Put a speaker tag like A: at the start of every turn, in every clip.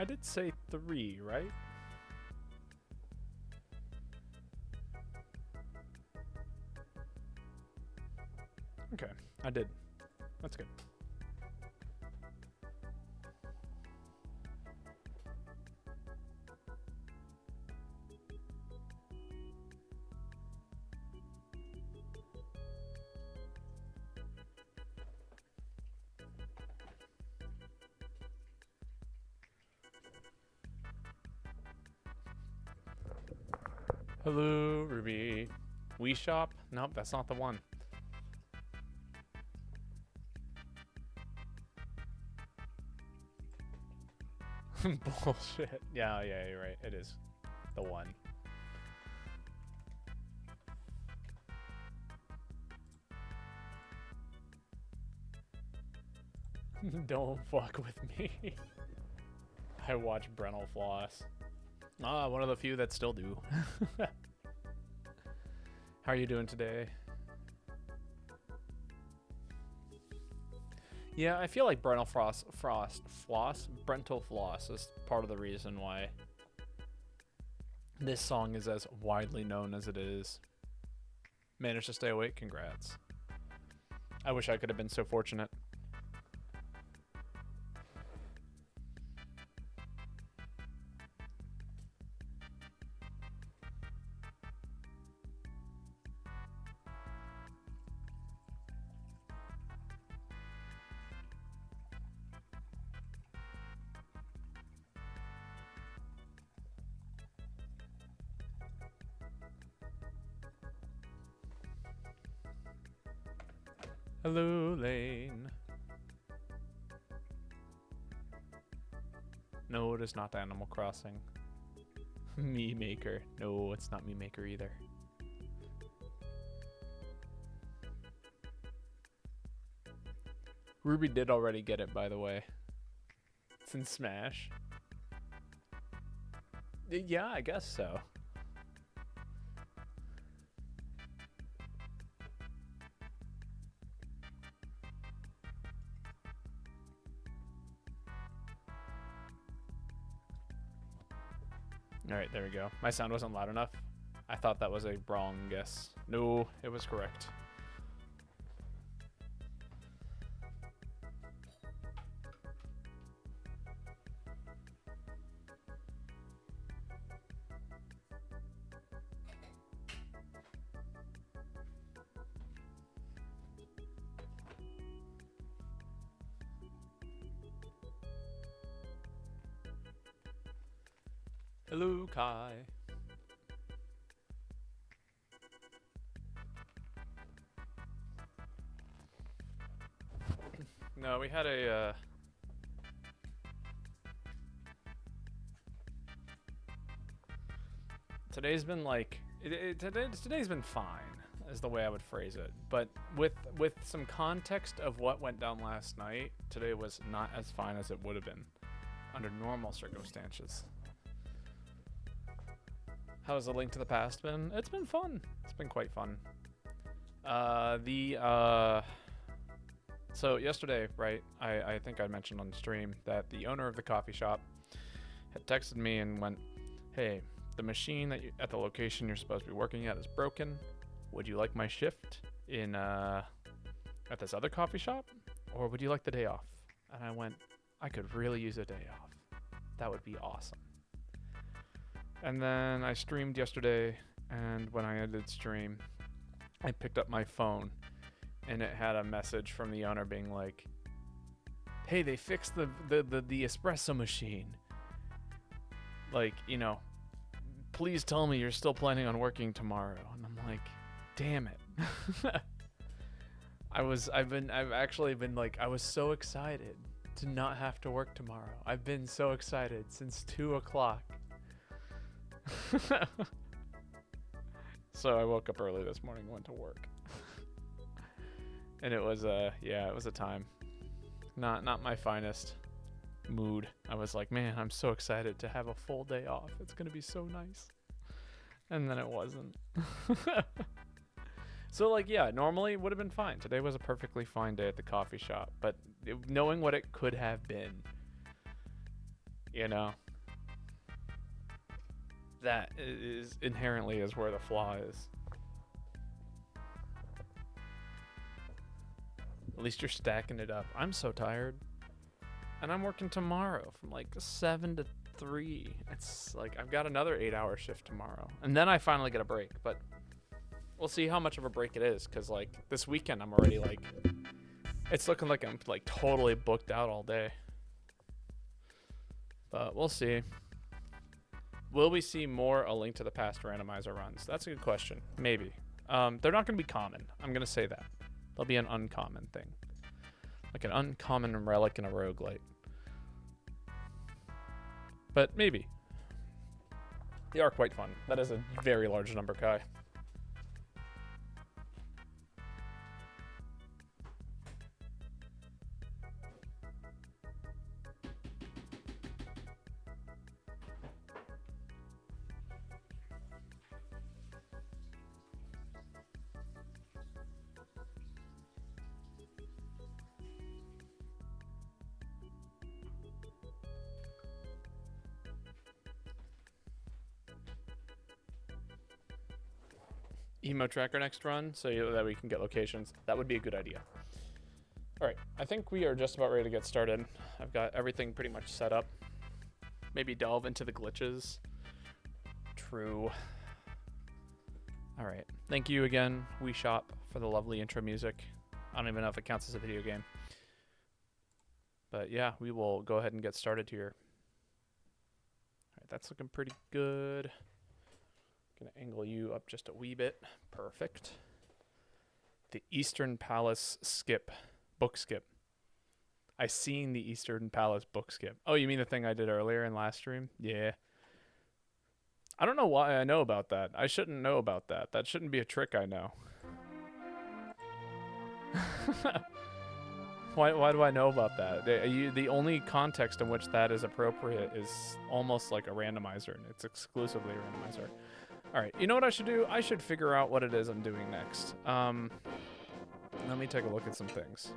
A: I did say 3, right? Okay, I did. That's good. Hello, Ruby. We Shop? Nope, that's not the one. Bullshit. Yeah, you're right. It is the one. Don't fuck with me. I watch Brental floss. Ah, one of the few that still do. How are you doing today? Yeah, I feel like Brental Brental floss is part of the reason why this song is as widely known as it is. Managed to stay awake? Congrats. I wish I could have been so fortunate. Hello, Lane. No, it is not Animal Crossing. Me Maker. No, it's not Me Maker either. Ruby did already get it, by the way. It's in Smash. Yeah, I guess so. Alright, there we go. My sound wasn't loud enough. I thought that was a wrong guess. No, it was correct. Hello, Kai. No, we had a, today's been like, today's been fine, is the way I would phrase it. But with some context of what went down last night, today was not as fine as it would have been under normal circumstances. How's the Link to the Past been? It's been fun. It's been quite fun. So yesterday, right, I think I mentioned on the stream that the owner of the coffee shop had texted me and went, hey, the machine that at the location you're supposed to be working at is broken. Would you like my shift in at this other coffee shop? Or would you like the day off? And I went, I could really use a day off. That would be awesome. And then I streamed yesterday, and when I ended stream, I picked up my phone, and it had a message from the owner being like, hey, they fixed the espresso machine. Like, you know, please tell me you're still planning on working tomorrow. And I'm like, damn it. I've actually been like, I was so excited to not have to work tomorrow. I've been so excited since 2 o'clock. So I woke up early this morning, went to work. And it was it was a time. Not my finest mood. I was like, man, I'm so excited to have a full day off. It's gonna be so nice. And then it wasn't. So like, yeah, normally it would have been fine. Today was a perfectly fine day at the coffee shop, but knowing what it could have been, you know. That is inherently is where the flaw is. At least you're stacking it up. I'm so tired. And I'm working tomorrow from like 7 to 3. It's like I've got another 8-hour shift tomorrow. And then I finally get a break, but we'll see how much of a break it is, cuz like this weekend I'm already like it's looking like I'm like totally booked out all day. But we'll see. Will we see more A Link to the Past randomizer runs? That's a good question. Maybe. They're not going to be common. I'm going to say that. They'll be an uncommon thing. Like an uncommon relic in a roguelite. But maybe. They are quite fun. That is a very large number, Kai. Emo tracker next run so that we can get locations. That would be a good idea. All right, I think we are just about ready to get started. I've got everything pretty much set up. Maybe delve into the glitches. True. All right, thank you again, We Shop, for the lovely intro music. I don't even know if it counts as a video game. But yeah, we will go ahead and get started here. All right, that's looking pretty good. Gonna angle you up just a wee bit. Perfect. The Eastern Palace book skip. I seen the Eastern Palace book skip. Oh, you mean the thing I did earlier in last stream? Yeah. I don't know why I know about that. I shouldn't know about that. That shouldn't be a trick I know. Why do I know about that? The only context in which that is appropriate is almost like a randomizer, and it's exclusively a randomizer. All right, you know what I should do? I should figure out what it is I'm doing next. Let me take a look at some things.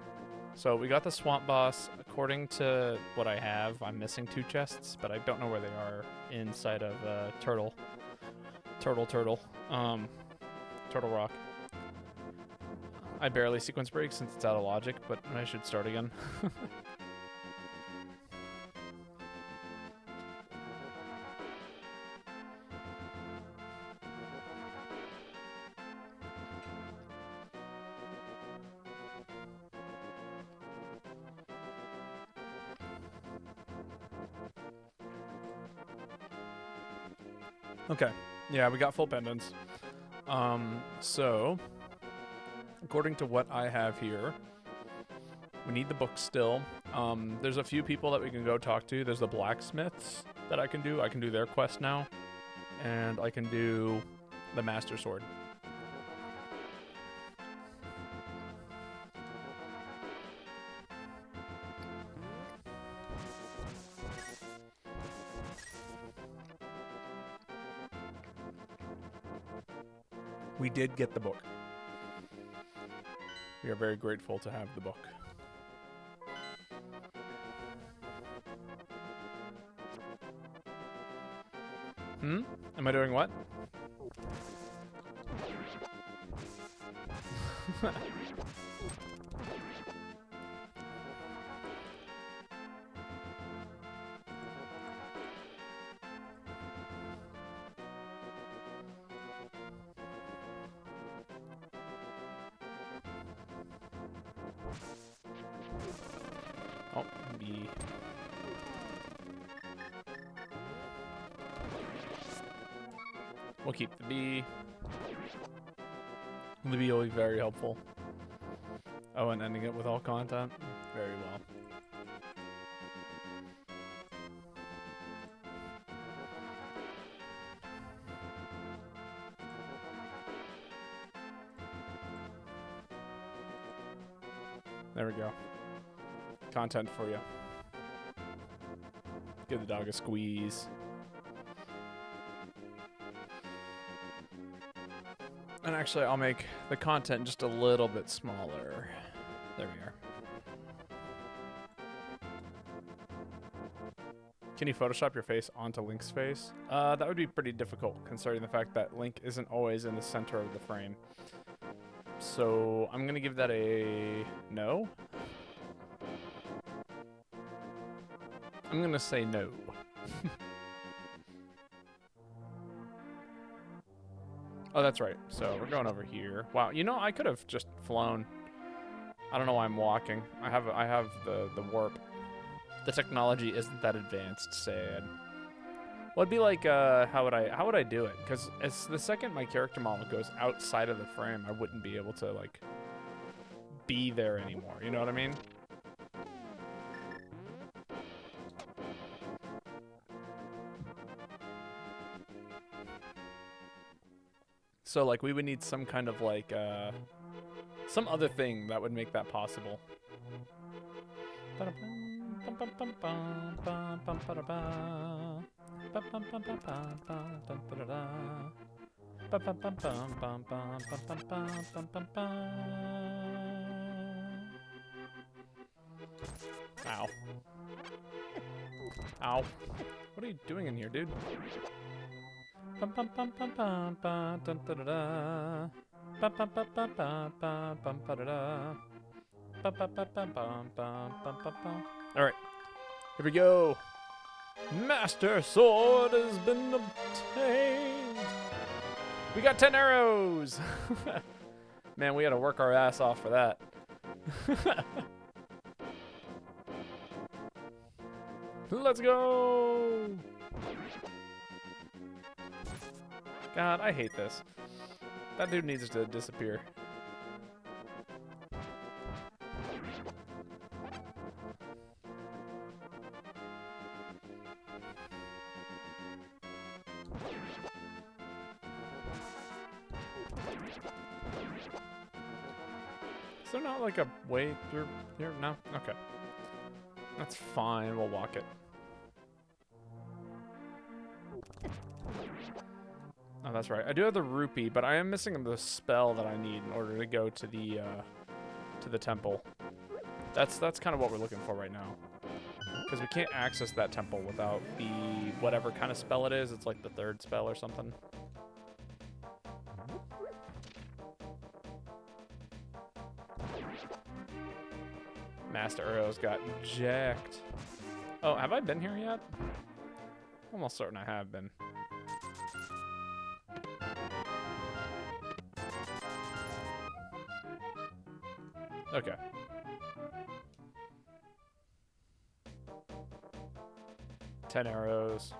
A: So we got the swamp boss. According to what I have, I'm missing 2 chests, but I don't know where they are inside of Turtle Rock. I barely sequence break since it's out of logic, but I should start again. Okay, yeah, we got full pendants. So, according to what I have here, we need the book still. There's a few people that we can go talk to. There's the blacksmiths that I can do. I can do their quest now. And I can do the Master Sword. We did get the book. We are very grateful to have the book. Am I doing what? Oh, B. We'll keep the B. The B will be very helpful. Oh, and ending it with all content? Very well. There we go. Content for you. Give the dog a squeeze. And actually, I'll make the content just a little bit smaller. There we are. Can you Photoshop your face onto Link's face? That would be pretty difficult, considering the fact that Link isn't always in the center of the frame. So I'm gonna give that a no. I'm gonna say no. Oh, that's right. So we're going over here. Wow, you know, I could have just flown. I don't know why I'm walking. I have the warp. The technology isn't that advanced. Sad. Well, it'd be like, how would I do it? Because as the second my character model goes outside of the frame, I wouldn't be able to like be there anymore. You know what I mean? So like we would need some kind of like some other thing that would make that possible. Ow. Ow. What are you doing in here, dude? Alright. Here we go. Master Sword has been obtained. We got 10 arrows. Man, we had to work our ass off for that. Let's go. God, I hate this. That dude needs to disappear. Is there not like a way through here? No? Okay. That's fine, we'll walk it. Oh, that's right. I do have the rupee, but I am missing the spell that I need in order to go to the temple. That's kind of what we're looking for right now. Because we can't access that temple without the whatever kind of spell it is. It's like the third spell or something. Master Arrows got jacked. Oh, have I been here yet? Almost certain I have been. Okay. Ten arrows.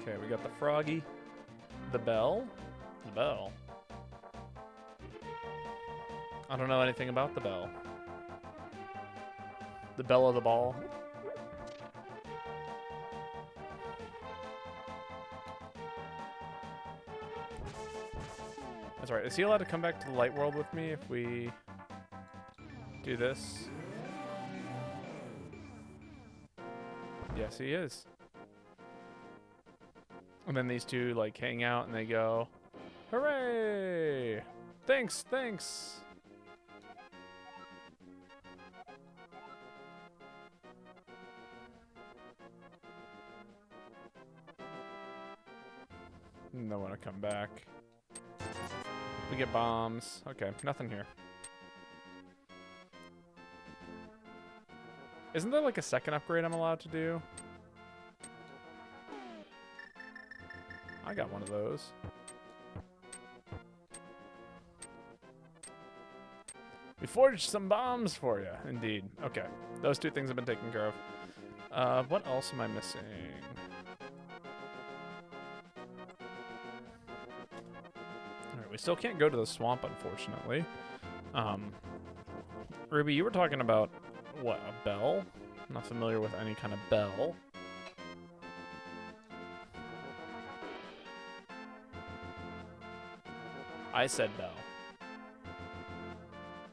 A: Okay, we got the froggy. The bell? The bell. I don't know anything about the bell. The bell of the ball. That's right. Is he allowed to come back to the light world with me if we do this? Yes, he is. And then these two like hang out and they go, "Hooray! Thanks, thanks." No one to come back. We get bombs. Okay, nothing here. Isn't there like a second upgrade I'm allowed to do? I got one of those. We forged some bombs for you. Indeed. Okay. Those two things have been taken care of. What else am I missing? Alright, we still can't go to the swamp, unfortunately. Ruby, you were talking about, what, a bell? I'm not familiar with any kind of bell. I said bell.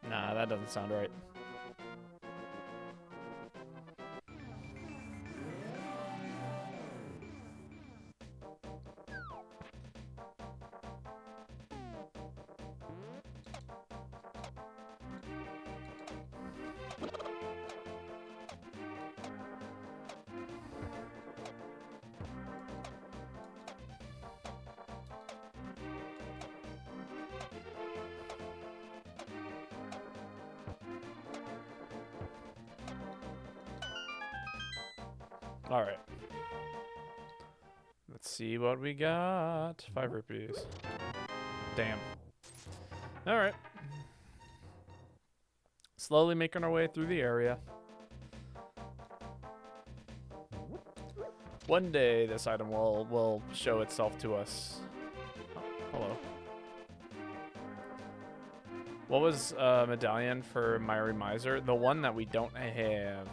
A: Nah, that doesn't sound right. All right. Let's see what we got. 5 rupees. Damn. All right. Slowly making our way through the area. One day, this item will show itself to us. Oh, hello. What was medallion for Randomizer? The one that we don't have.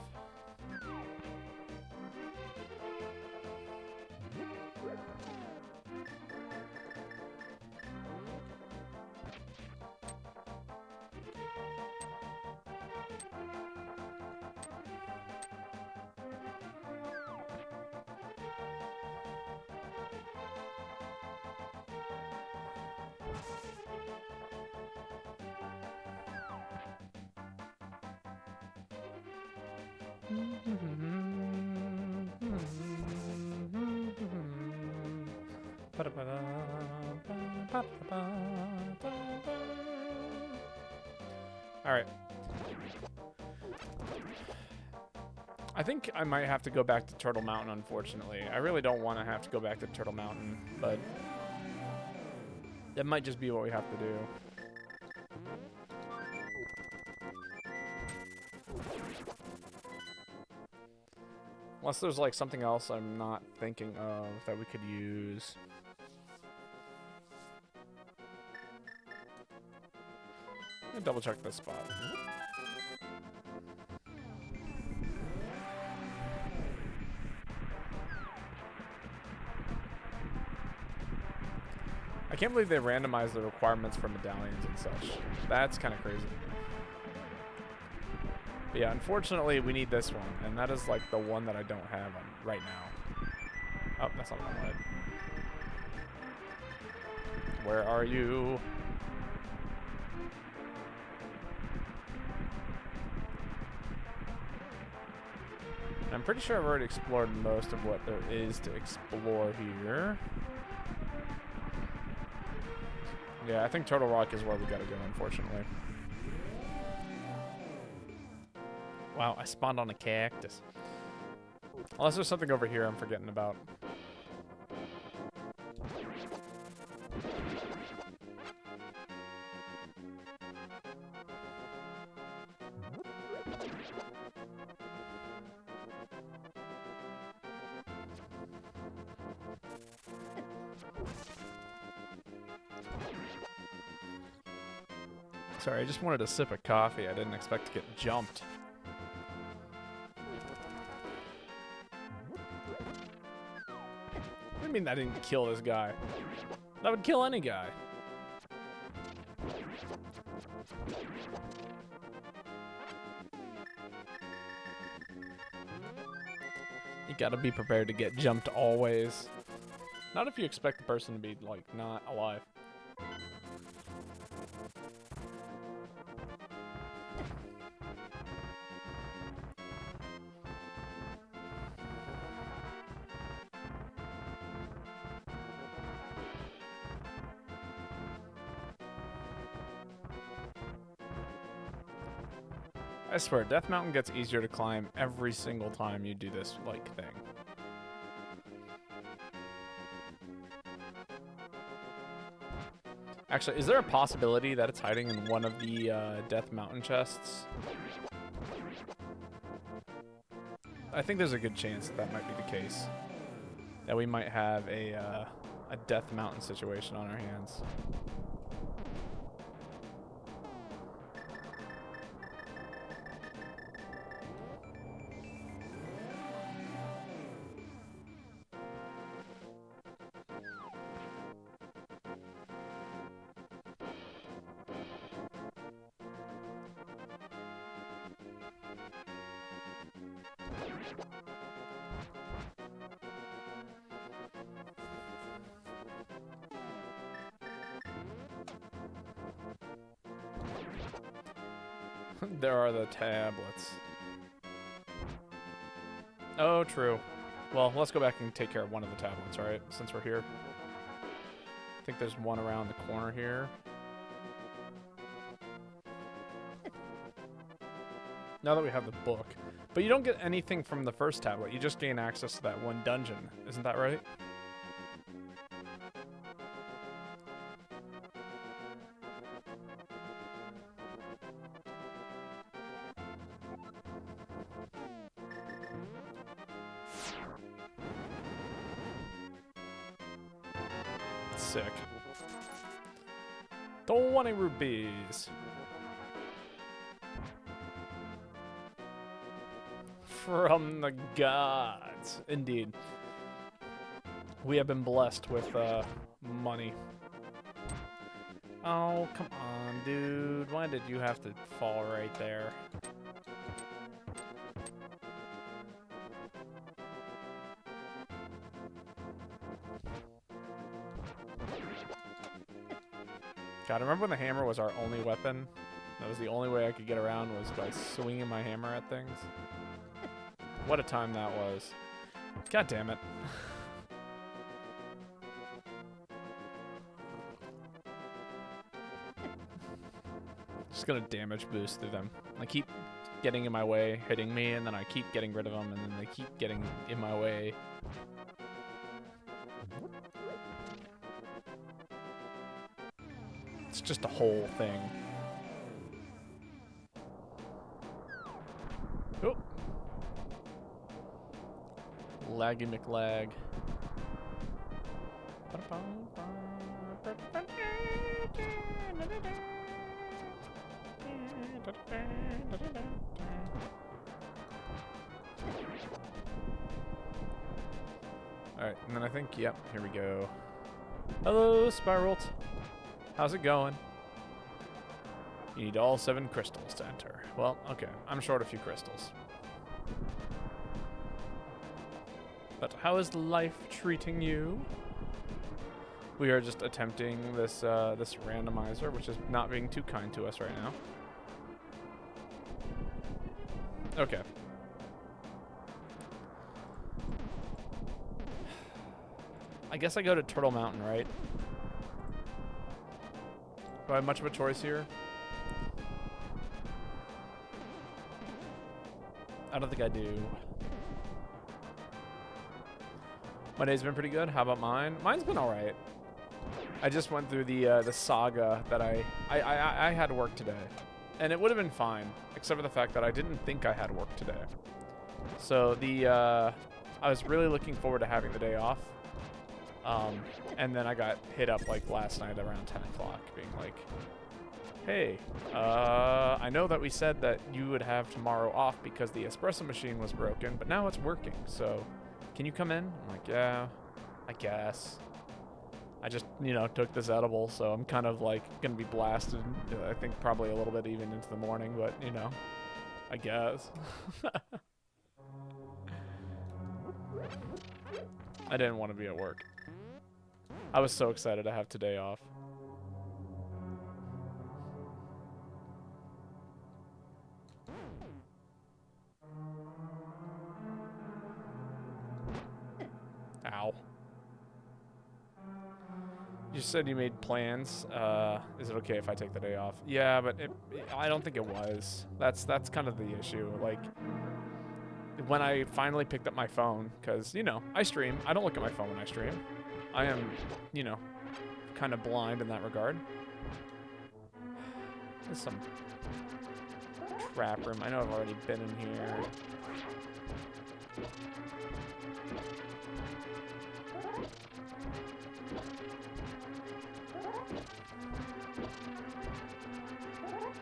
A: All right. I think I might have to go back to Turtle Mountain, unfortunately. I really don't want to have to go back to Turtle Mountain, but that might just be what we have to do. Unless there's like something else I'm not thinking of that we could use. Let me double check this spot. I can't believe they randomized the requirements for medallions and such. That's kind of crazy. But yeah, unfortunately, we need this one, and that is like the one that I don't have on right now. Oh, that's not what I wanted. Where are you? I'm pretty sure I've already explored most of what there is to explore here. Yeah, I think Turtle Rock is where we gotta go, unfortunately. Wow, I spawned on a cactus. Unless there's something over here I'm forgetting about. Sorry, I just wanted a sip of coffee. I didn't expect to get jumped. What do you mean that didn't kill this guy? That would kill any guy. You gotta be prepared to get jumped always. Not if you expect the person to be, like, not alive. I swear, Death Mountain gets easier to climb every single time you do this, like, thing. Actually, is there a possibility that it's hiding in one of the Death Mountain chests? I think there's a good chance that might be the case. That we might have a Death Mountain situation on our hands. There are the tablets. Oh, true. Well, let's go back and take care of one of the tablets, alright? Since we're here. I think there's one around the corner here. Now that we have the book. But you don't get anything from the first tablet. You just gain access to that one dungeon. Isn't that right? Sick. 20 rupees. From the gods. Indeed. We have been blessed with money. Oh, come on, dude. Why did you have to fall right there? God, I remember when the hammer was our only weapon. That was the only way I could get around was by swinging my hammer at things. What a time that was. God damn it. Just gonna damage boost through them. I keep getting in my way, hitting me, and then I keep getting rid of them, and then they keep getting in my way. It's just a whole thing. Oh. Laggy McLag. Alright, and then I think, yep, here we go. Hello, Spiralt. How's it going? You need all 7 crystals to enter. Well, okay, I'm short a few crystals. But how is life treating you? We are just attempting this this randomizer, which is not being too kind to us right now. Okay. I guess I go to Turtle Mountain, right? Do I have much of a choice here? I don't think I do. My day's been pretty good. How about mine? Mine's been all right. I just went through the saga that I had work today, and it would have been fine, except for the fact that I didn't think I had work today. So I was really looking forward to having the day off, and then I got hit up like last night around 10 o'clock, being like, "Hey, I know that we said that you would have tomorrow off because the espresso machine was broken, but now it's working. So, can you come in?" I'm like, "Yeah, I guess." I just, you know, took this edible, so I'm kind of like gonna be blasted. I think probably a little bit even into the morning, but you know, I guess. I didn't want to be at work. I was so excited to have today off. Ow. You said you made plans. Is it okay if I take the day off? Yeah, but I don't think it was. That's kind of the issue. Like, when I finally picked up my phone, because, you know, I stream. I don't look at my phone when I stream. I am, you know, kind of blind in that regard. There's some trap room. I know I've already been in here.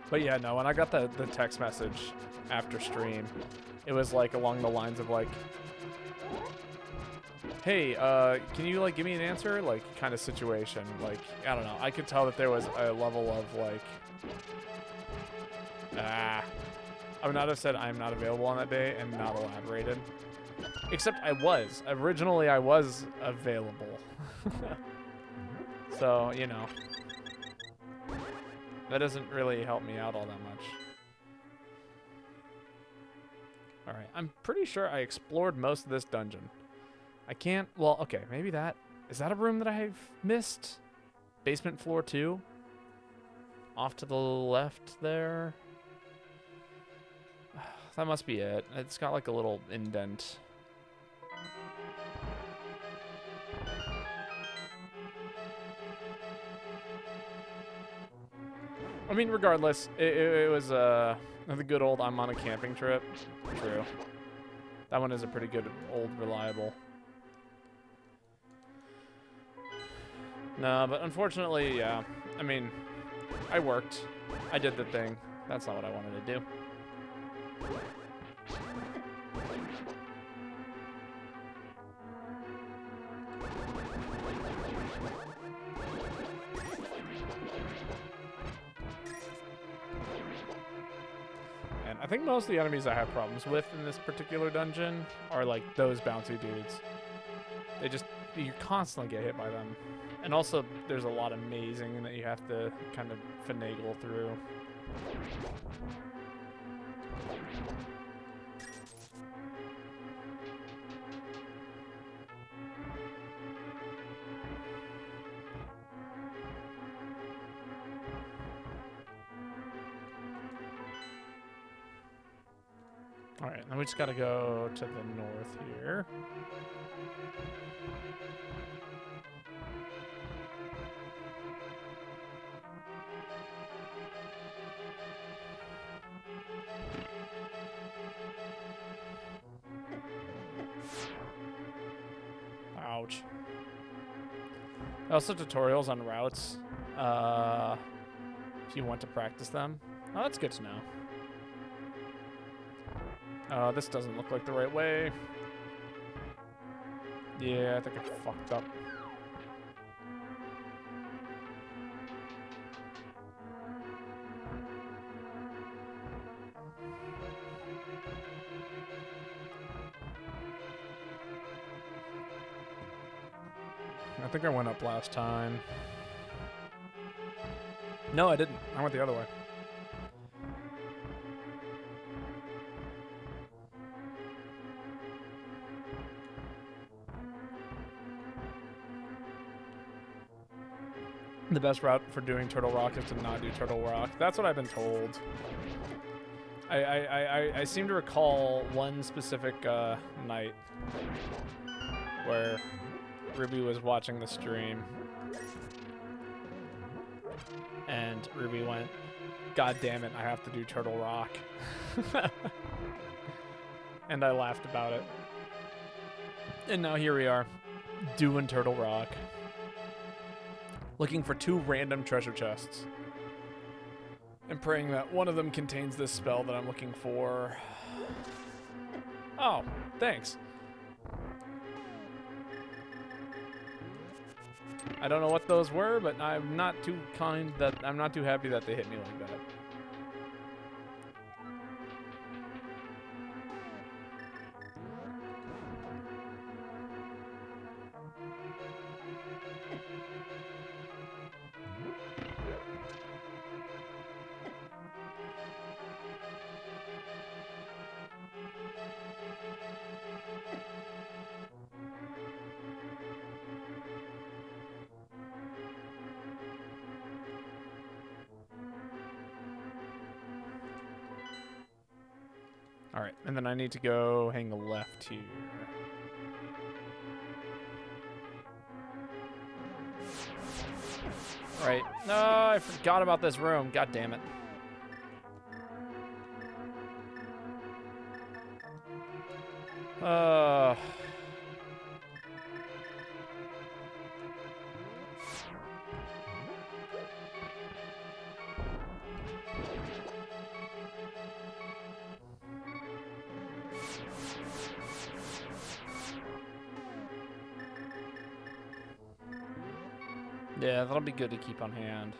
A: But yeah, no, when I got the text message after stream, it was like along the lines of like, "Hey, can you like give me an answer?" Like kind of situation. Like, I don't know. I could tell that there was a level of like, I would not have said I'm not available on that day and not elaborated. Except I was. Originally I was available. So, you know. That doesn't really help me out all that much. Alright, I'm pretty sure I explored most of this dungeon. I can't... Well, okay, maybe that... Is that a room that I've missed? Basement floor 2? Off to the left there? that must be it. It's got like a little indent. I mean, regardless, it was the good old I'm on a camping trip. True. That one is a pretty good old reliable. No, but unfortunately, yeah. I mean, I worked. I did the thing. That's not what I wanted to do. And I think most of the enemies I have problems with in this particular dungeon are like those bouncy dudes. They just, you constantly get hit by them. And also, there's a lot of mazing that you have to kind of finagle through. Alright, then we just gotta go to the north here. Ouch. Also tutorials on routes, if you want to practice them. Oh, that's good to know. This doesn't look like the right way. Yeah, I think I fucked up. I think I went up last time. No, I didn't. I went the other way. The best route for doing Turtle Rock is to not do Turtle Rock. That's what I've been told. I seem to recall one specific night where Ruby was watching the stream and Ruby went, "God damn it, I have to do Turtle Rock." And I laughed about it. And now here we are, doing Turtle Rock. Looking for 2 random treasure chests. And praying that one of them contains this spell that I'm looking for. Oh, thanks. I don't know what those were, but I'm not too happy that they hit me like that. Alright, and then I need to go hang a left here. Alright. No, I forgot about this room. God damn it. Yeah, that'll be good to keep on hand.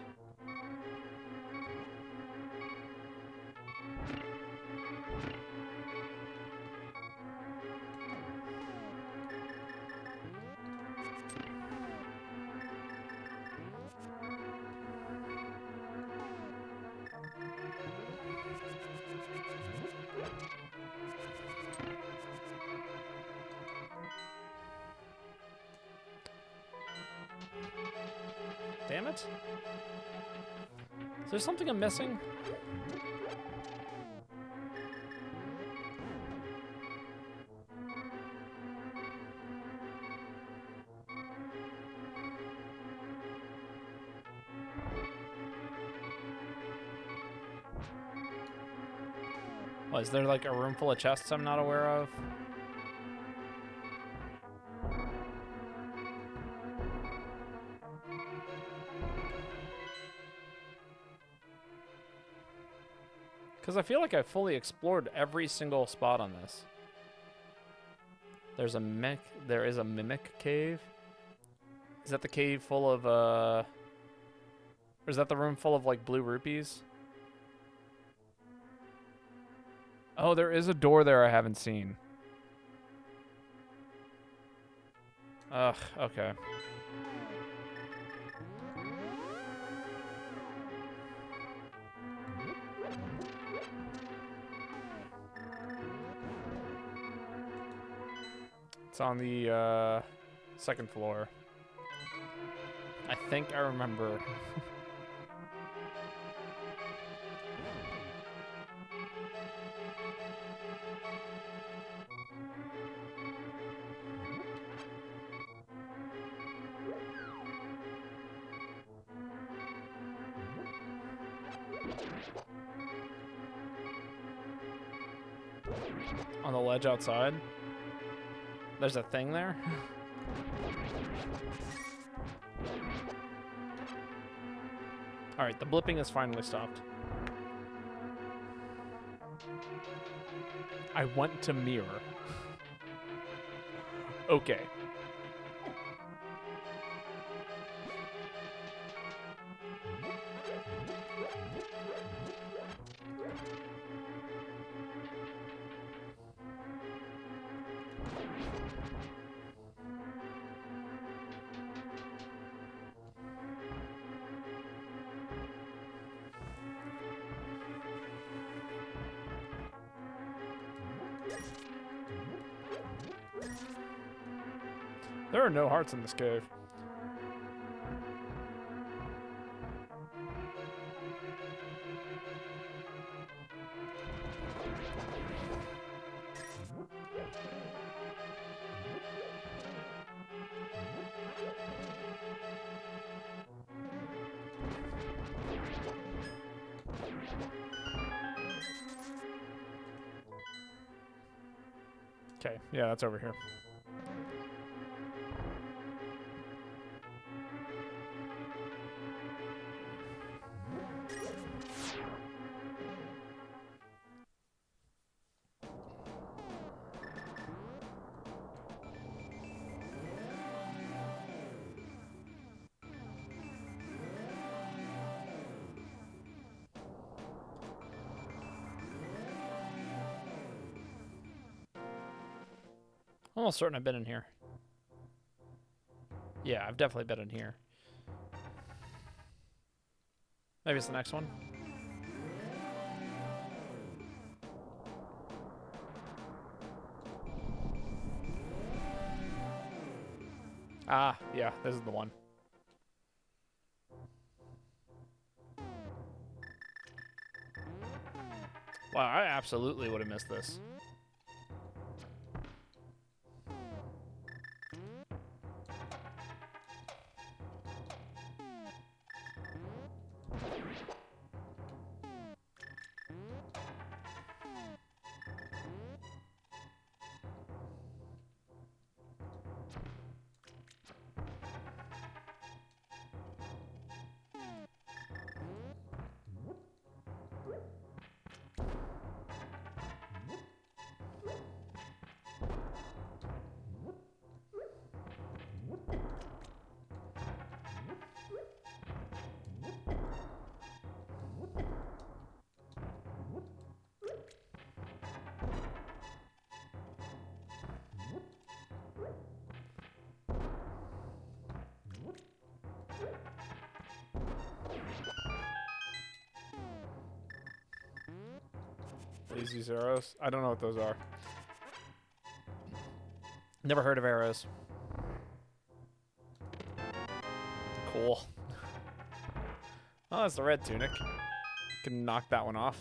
A: Damn it. Is there something I'm missing? Is there like a room full of chests I'm not aware of? Because I feel like I fully explored every single spot on this. There is a mimic cave. Is that the cave full of or is that the room full of like blue rupees? Oh, there is a door there I haven't seen. Ugh, okay. It's on the second floor. I think I remember. On the ledge outside? There's a thing there? Alright, the blipping has finally stopped. I want to mirror. Okay. There are no hearts in this cave. Okay, yeah, that's over here. Almost certain I've been in here. Yeah, I've definitely been in here. Maybe it's the next one. Ah, yeah, this is the one. Wow, I absolutely would have missed this. These arrows? I don't know what those are. Never heard of arrows. Cool. Oh, that's the red tunic. Can knock that one off.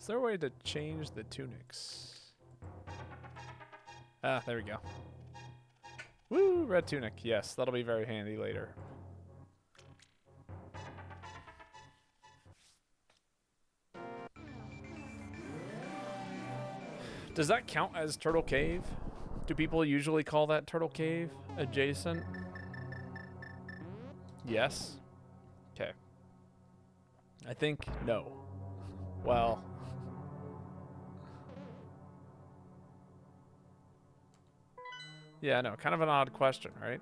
A: Is there a way to change the tunics? Ah, there we go. Woo, red tunic. Yes, that'll be very handy later. Does that count as Turtle Cave? Do people usually call that Turtle Cave adjacent? Yes. Okay. I think no. Well. Yeah, no, kind of an odd question, right?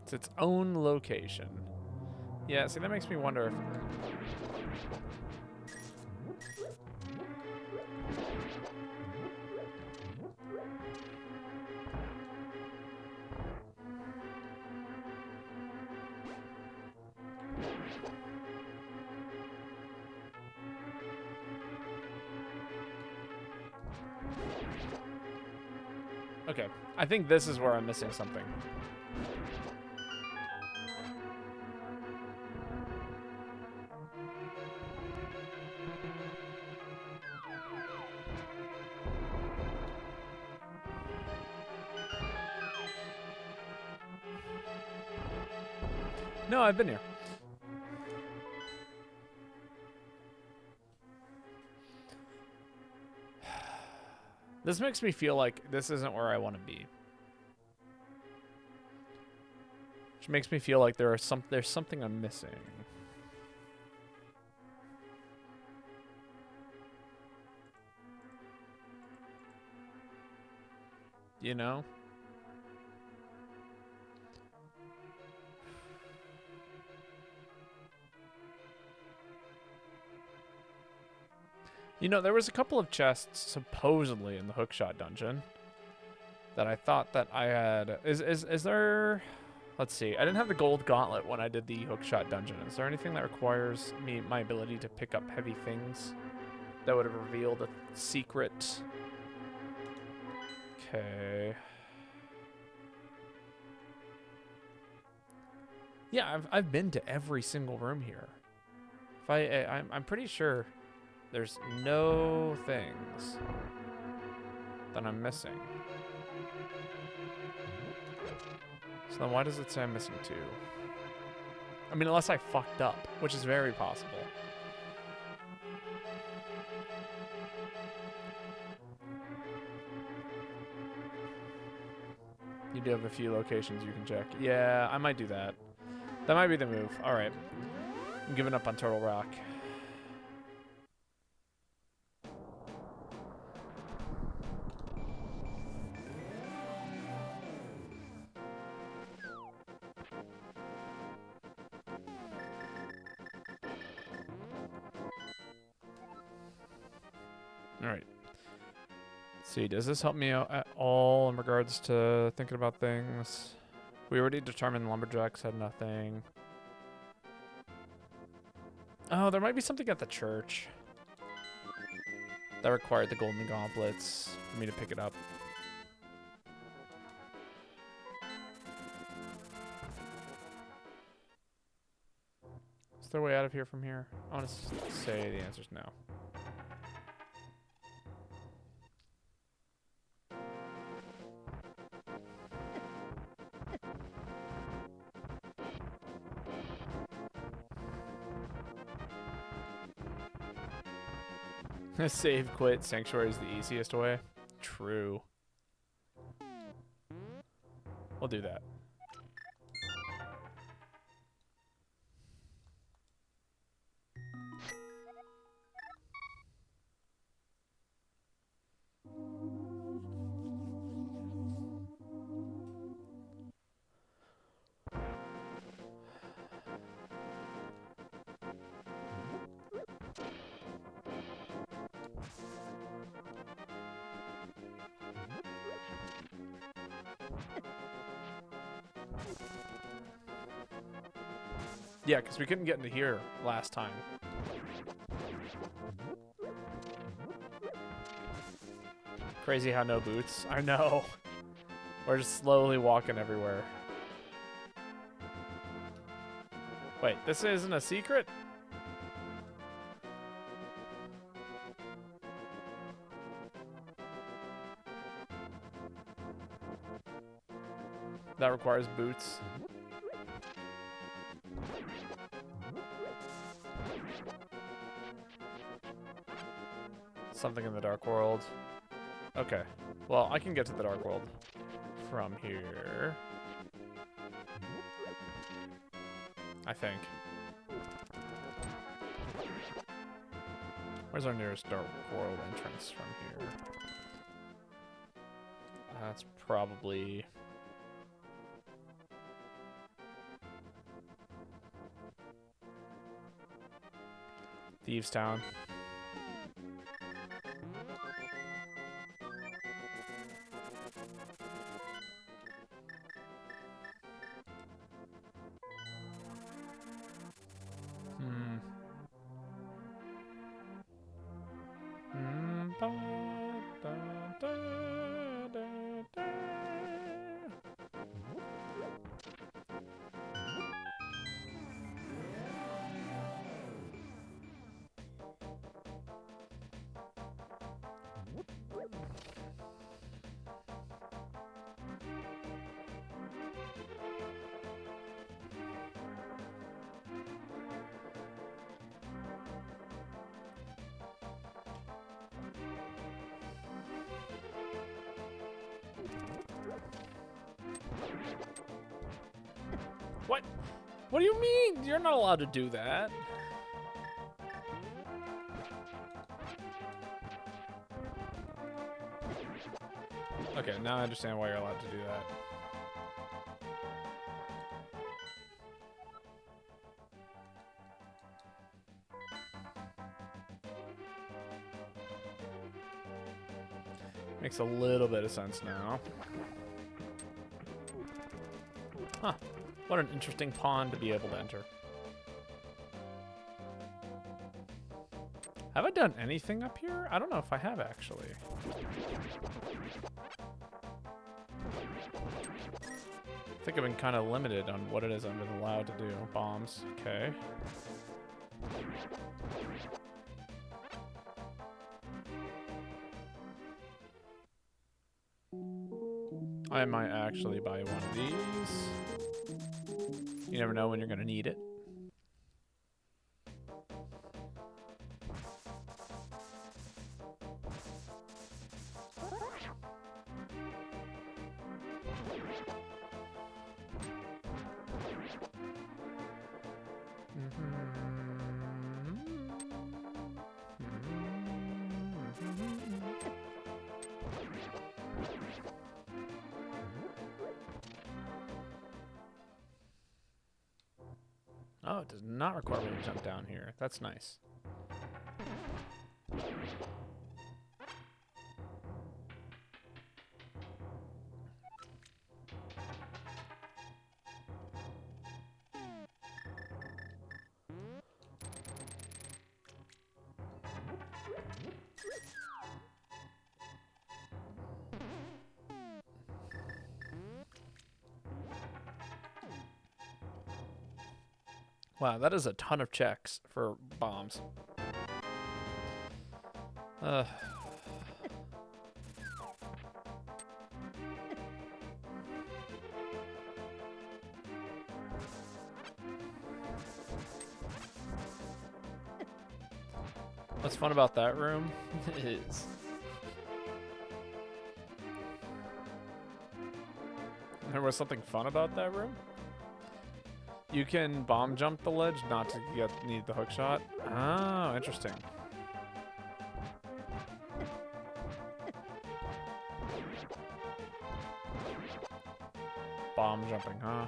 A: It's its own location. Yeah, see, that makes me wonder if... Okay, I think this is where I'm missing something. No, I've been here. This makes me feel like this isn't where I want to be. Which makes me feel like there's something I'm missing. You know? You know, there was a couple of chests supposedly in the hookshot dungeon that I thought that I had. Is there? Let's see. I didn't have the gold gauntlet when I did the hookshot dungeon. Is there anything that requires my ability to pick up heavy things that would have revealed a secret? Okay. Yeah, I've been to every single room here. If I'm pretty sure there's no things that I'm missing. So then why does it say I'm missing 2? I mean, unless I fucked up, which is very possible. You do have a few locations you can check. Yeah, I might do that. That might be the move. All right. I'm giving up on Turtle Rock. All right. Let's see, does this help me out at all in regards to thinking about things? We already determined lumberjacks had nothing. Oh, there might be something at the church that required the golden gauntlets for me to pick it up. Is there a way out of here from here? I want to say the answer's no. Save, quit, sanctuary is the easiest way. True. We'll do that. Yeah, because we couldn't get into here last time. Crazy how no boots. I know. We're just slowly walking everywhere. Wait, this isn't a secret? That requires boots. Something in the Dark World. Okay. Well, I can get to the Dark World from here. I think. Where's our nearest Dark World entrance from here? That's probably... Thieves Town. What? What do you mean? You're not allowed to do that. Okay, now I understand why you're allowed to do that. Makes a little bit of sense now. Huh. What an interesting pond to be able to enter. Have I done anything up here? I don't know if I have, actually. I think I've been kind of limited on what it is I've been allowed to do. Bombs. Okay. I might actually buy one of these. You never know when you're going to need it. Oh, it does not require me to jump down here. That's nice. Wow, that is a ton of checks for bombs. What's fun about that room is... There was something fun about that room? You can bomb jump the ledge not to need the hook shot. Oh, interesting. Bomb jumping, huh?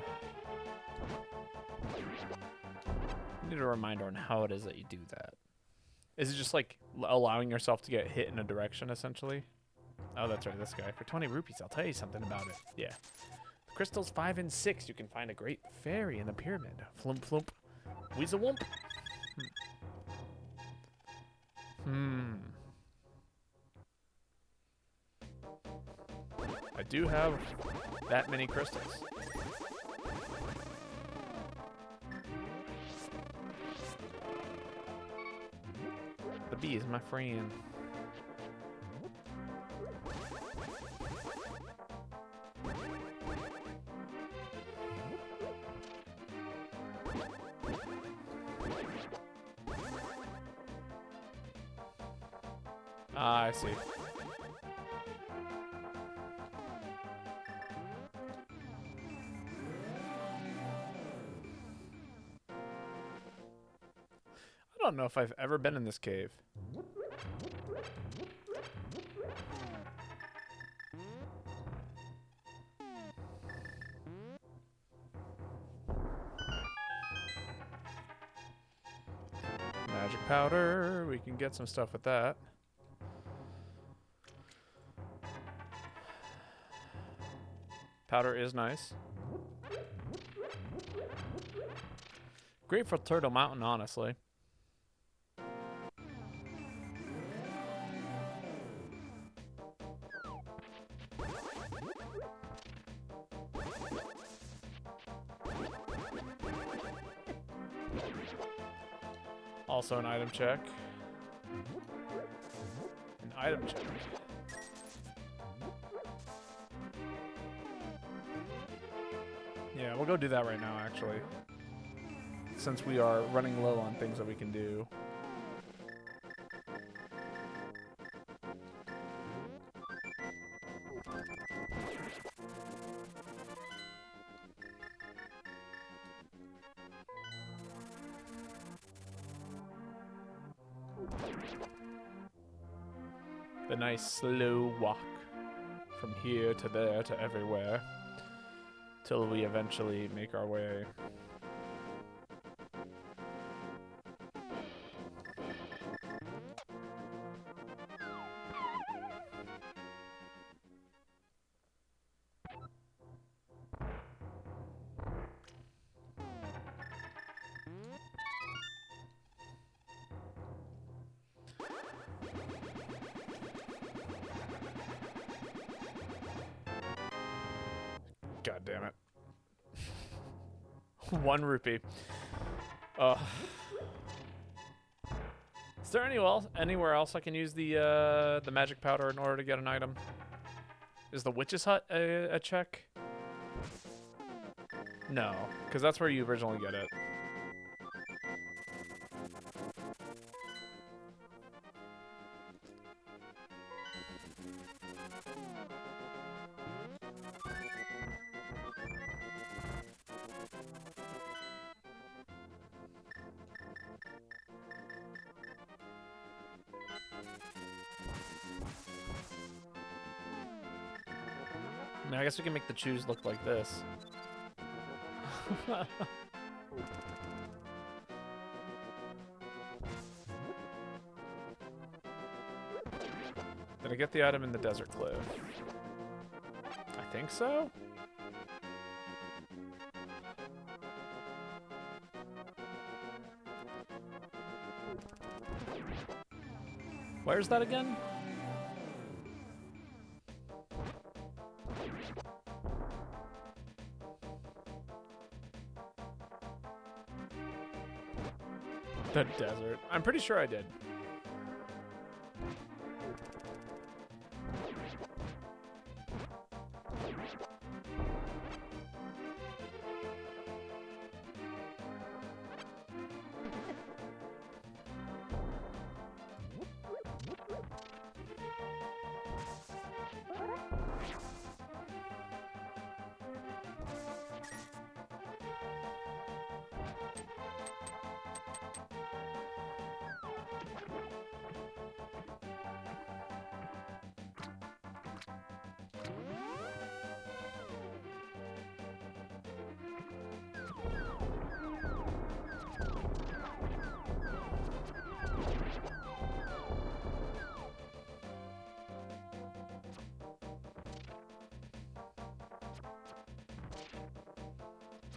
A: I need a reminder on how it is that you do that. Is it just like allowing yourself to get hit in a direction, essentially? Oh, that's right, this guy. For 20 rupees, I'll tell you something about it. Yeah. Crystals 5 and 6, you can find a great fairy in the pyramid. Flump flump. Weasel wump. I do have that many crystals. The bee is my friend. Ah, I see. I don't know if I've ever been in this cave. Magic powder. We can get some stuff with that. Powder is nice. Great for Turtle Mountain, honestly. Also an item check. An item check. Yeah, we'll go do that right now, actually. Since we are running low on things that we can do. The nice slow walk from here to there to everywhere till we eventually make our way. God damn it. 1 rupee. Is there anywhere else I can use the magic powder in order to get an item? Is the witch's hut a check? No, because that's where you originally get it. I mean, I guess we can make the shoes look like this. Did I get the item in the desert cliff? I think so? Where's that again? The desert. I'm pretty sure I did.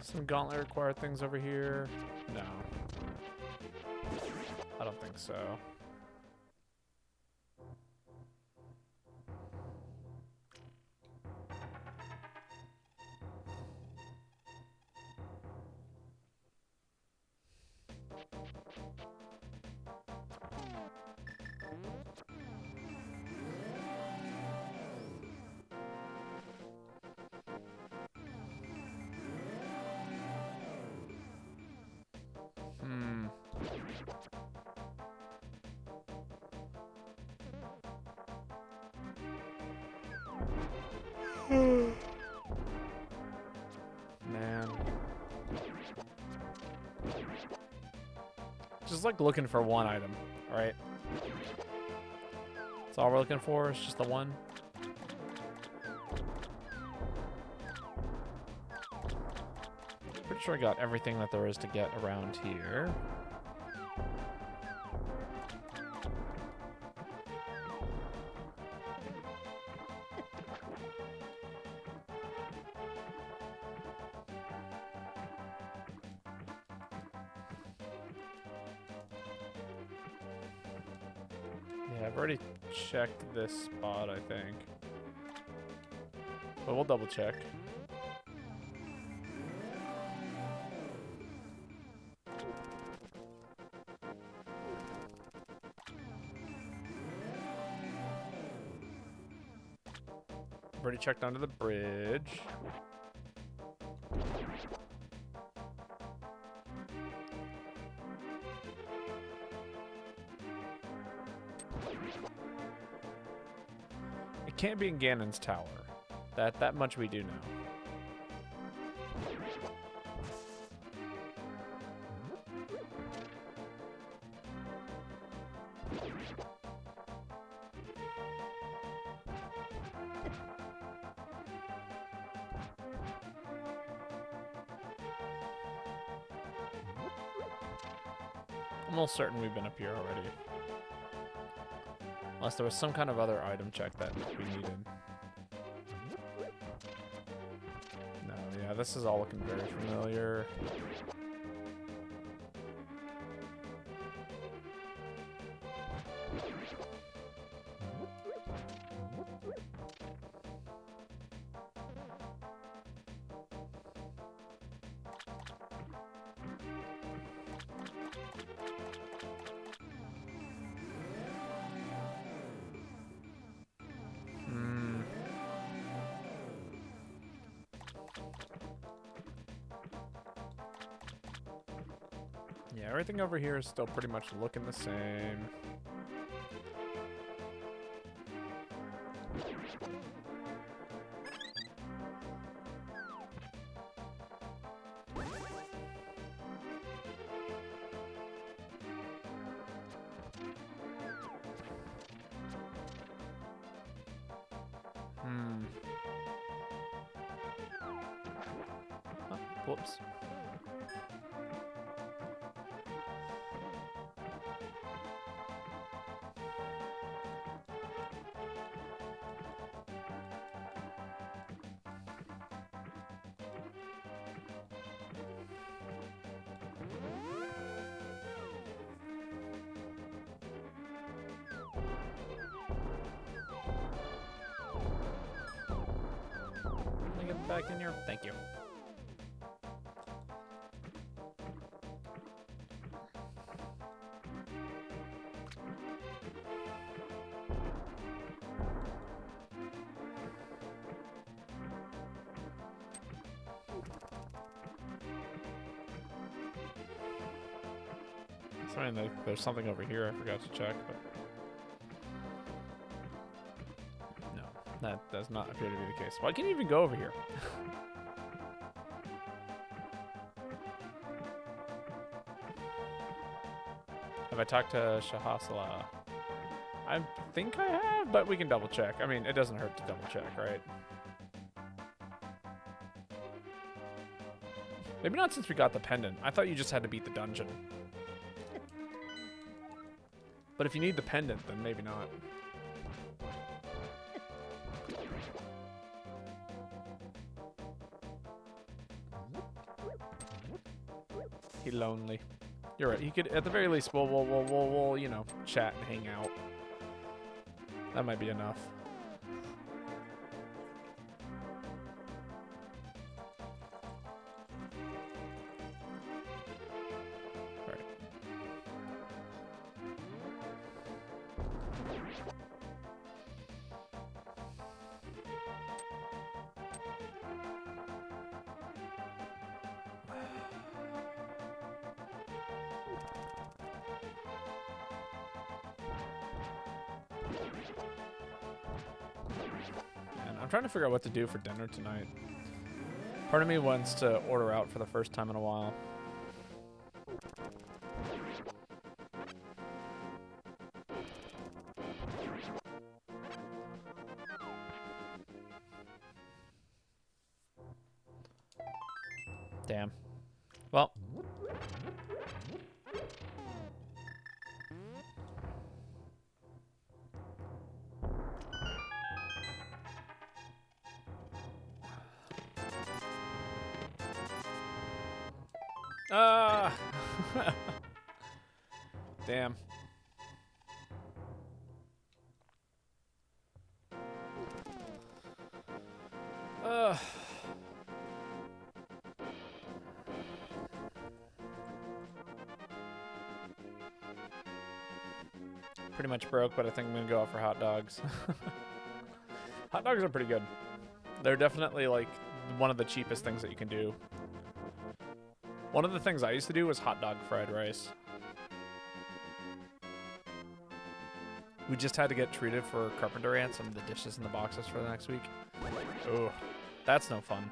A: Some gauntlet required things over here? No. I don't think so. Just like looking for one item, right? That's all we're looking for, is just the one. Pretty sure I got everything that there is to get around here. Yeah, I've already checked this spot, I think. But we'll double check. I've already checked under the bridge. It can't be in Ganon's tower. That much we do know. I'm almost certain we've been up here already. Unless there was some kind of other item check that we needed. No, yeah, this is all looking very familiar. Yeah, everything over here is still pretty much looking the same. Oh, whoops. Let me get back in here. Thank you. Sorry, there's something over here I forgot to check, but no, that does not appear to be the case. Why can't you even go over here? Have I talked to Shahasala? I think I have, but we can double check. I mean, it doesn't hurt to double check, right? Maybe not since we got the pendant. I thought you just had to beat the dungeon. But if you need the pendant, then maybe not. He lonely. You're right. He could, at the very least, we'll you know, chat and hang out. That might be enough. I'm trying to figure out what to do for dinner tonight. Part of me wants to order out for the first time in a while. Damn. Well. Ah! Damn. Pretty much broke, but I think I'm gonna go out for hot dogs. Hot dogs are pretty good. They're definitely like one of the cheapest things that you can do. One of the things I used to do was hot dog fried rice. We just had to get treated for carpenter ants and the dishes in the boxes for the next week. Oh, that's no fun.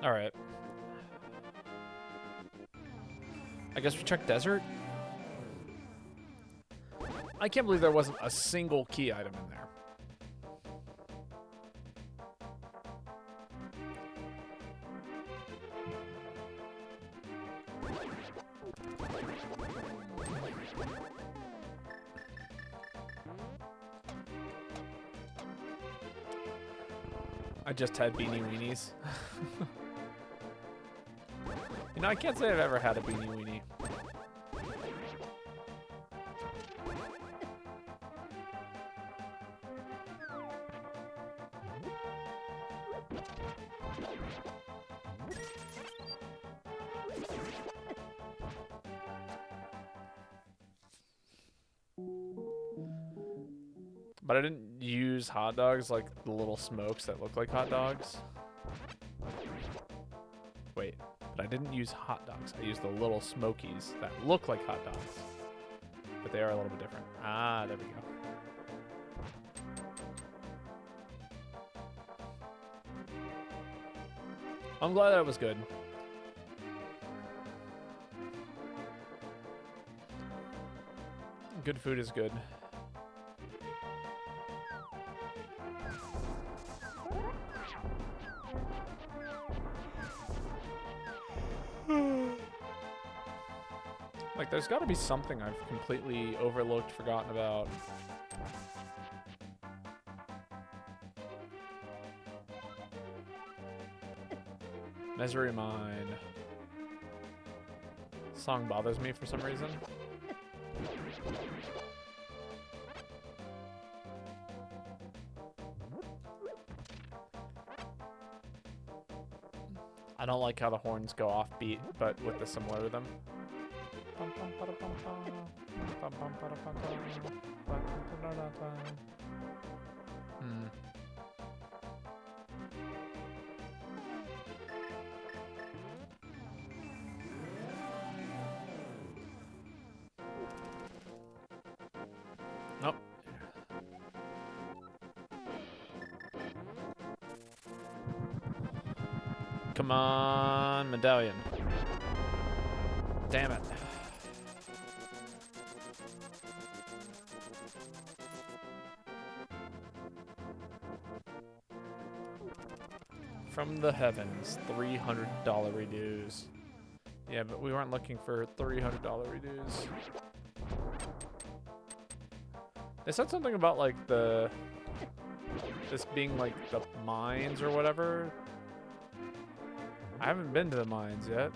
A: All right. I guess we check desert. I can't believe there wasn't a single key item in there. I just had beanie weenies. You know, I can't say I've ever had a beanie weenie. But I didn't use hot dogs like the little smokes that look like hot dogs. Wait, but I didn't use hot dogs. I used the little smokies that look like hot dogs. But they are a little bit different. Ah, there we go. I'm glad that was good. Good food is good. Like, there's got to be something I've completely overlooked, forgotten about. Misery Mine. Song bothers me for some reason. I don't like how the horns go off beat, but with the similar rhythm. Nope. Come on, medallion. Damn it. From the heavens, $300 reduce. Yeah, but we weren't looking for $300 reduce. They said something about like this being like the mines or whatever. I haven't been to the mines yet.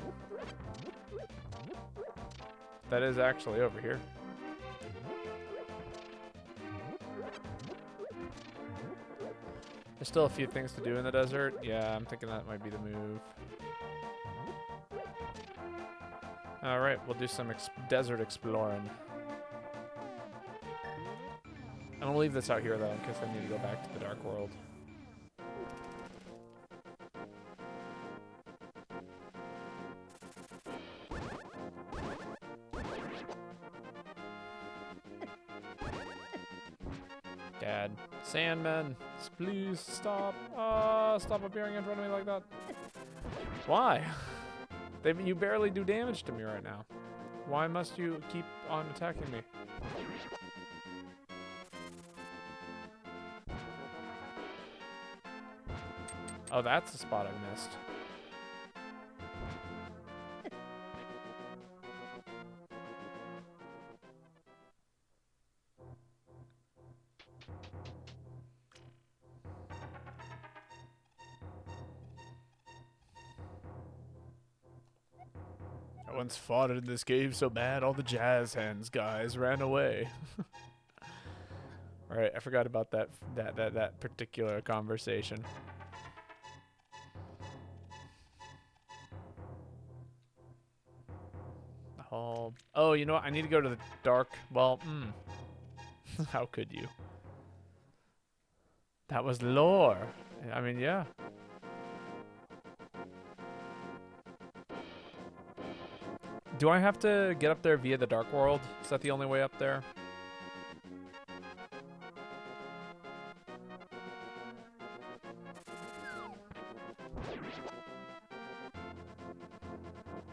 A: That is actually over here. There's still a few things to do in the desert. Yeah, I'm thinking that might be the move. All right, we'll do some desert exploring. I'm gonna leave this out here though, in case I need to go back to the dark world. Dad. Sandmen, please stop. Stop appearing in front of me like that. Why? You barely do damage to me right now. Why must you keep on attacking me? Oh, that's the spot I missed. I once fought in this cave so bad all the jazz hands guys ran away. All right, I forgot about that particular conversation. Oh, you know what? I need to go to the dark. Well, how could you? That was lore. I mean, yeah. Do I have to get up there via the dark world? Is that the only way up there?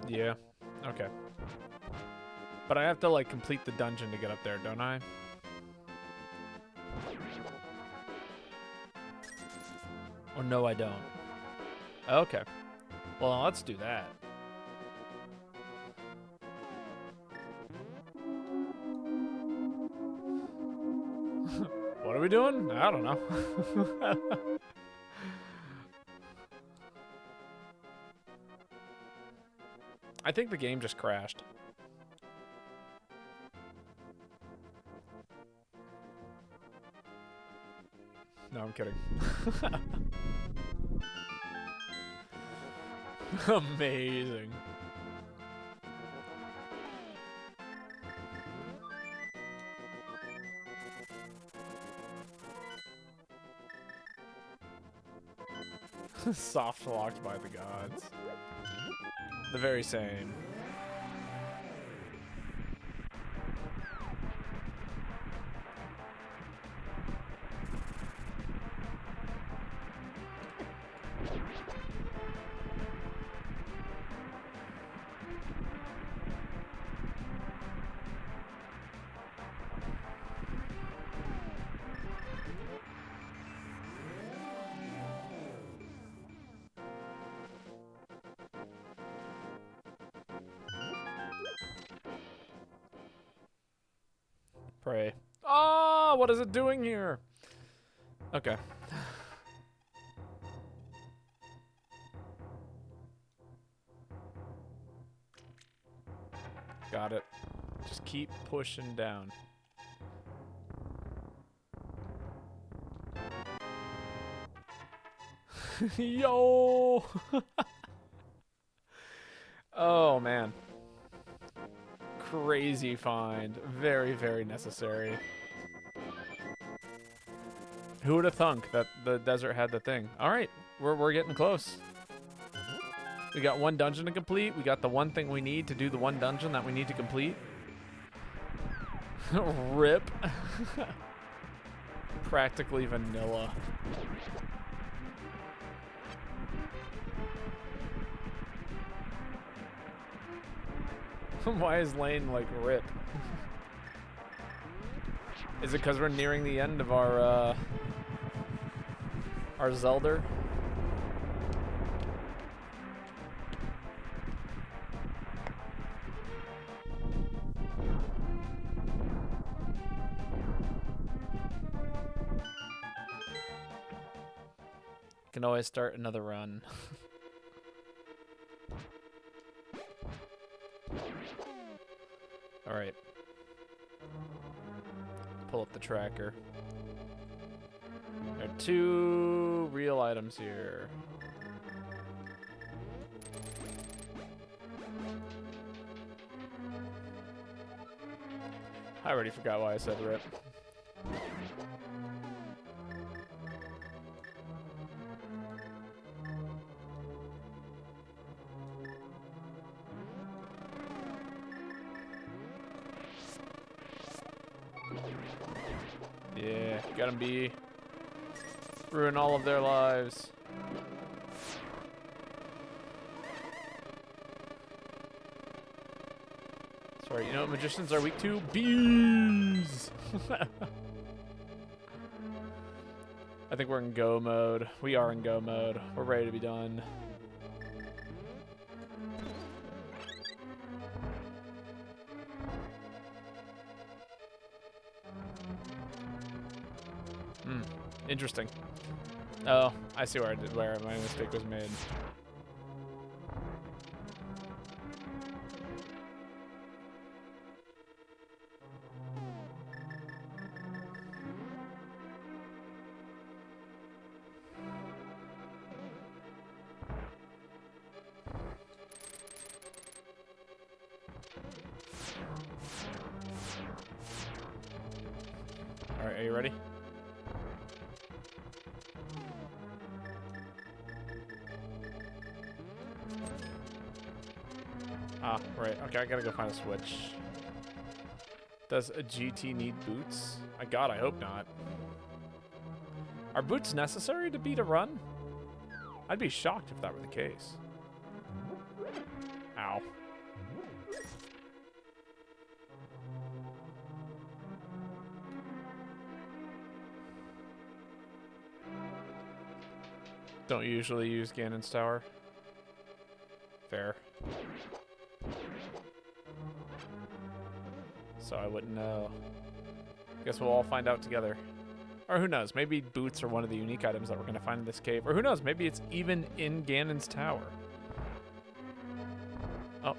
A: Yeah. Okay. But I have to, like, complete the dungeon to get up there, don't I? Or no, I don't. Okay. Well, let's do that. What are we doing? I don't know. I think the game just crashed. No, I'm kidding. Amazing. Soft locked by the gods. The very same. Pray. Oh, what is it doing here? Okay. Got it. Just keep pushing down. Yo! Oh, man. Crazy find. Very, very necessary. Who would have thunk that the desert had the thing? All right, we're getting close. We got one dungeon to complete. We got the one thing we need to do the one dungeon that we need to complete. Rip. Practically vanilla. Why is Lane like rip? Is it because we're nearing the end of our Zelda? Can always start another run. All right. Pull up the tracker. There are 2 real items here. I already forgot why I said rip. Yeah, got him, B. Ruin all of their lives. Sorry, you know what magicians are weak to? Bees! I think we're in go mode. We are in go mode. We're ready to be done. Interesting. Oh, I see where my mistake was made. All right, are you ready? Ah, right. Okay, I gotta go find a switch. Does a GT need boots? God, I hope not. Are boots necessary to beat a run? I'd be shocked if that were the case. Ow. Don't usually use Ganon's Tower. Fair. So I wouldn't know. Guess we'll all find out together. Or who knows, maybe boots are one of the unique items that we're gonna find in this cave. Or who knows, maybe it's even in Ganon's Tower. Oh.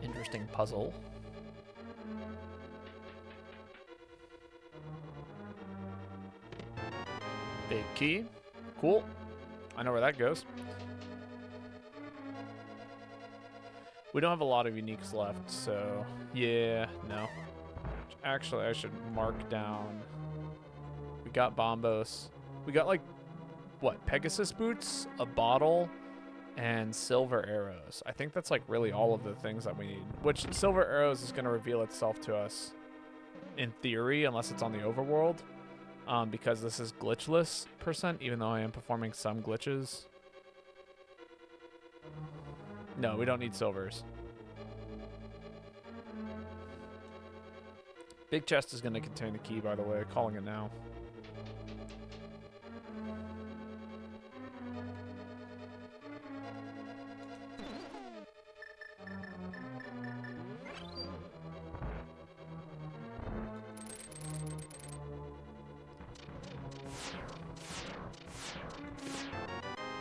A: Interesting puzzle. Big key. Cool. I know where that goes. We don't have a lot of uniques left, so yeah, no. Actually, I should mark down. We got Bombos. We got like, what, Pegasus boots, a bottle, and silver arrows. I think that's like really all of the things that we need. Which silver arrows is going to reveal itself to us in theory, unless it's on the overworld, because this is glitchless %, even though I am performing some glitches. No, we don't need silvers. Big chest is going to contain the key, by the way. Calling it now.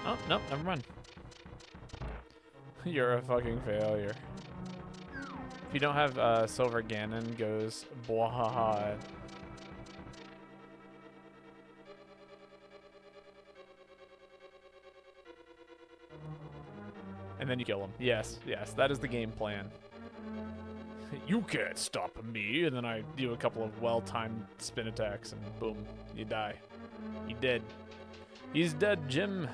A: Oh, no, never mind. You're a fucking failure. If you don't have Silver Ganon goes bwahaha. And then you kill him. Yes, yes, that is the game plan. You can't stop me. And then I do a couple of well-timed spin attacks and boom, you die. You dead. He's dead, Jim.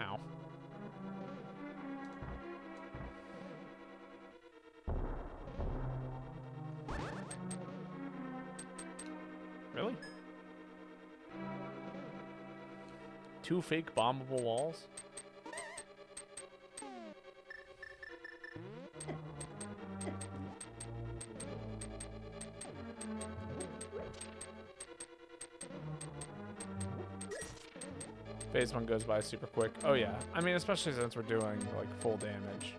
A: Ow. Really? 2 fake bombable walls? Phase 1 goes by super quick. Oh yeah. I mean, especially since we're doing like full damage.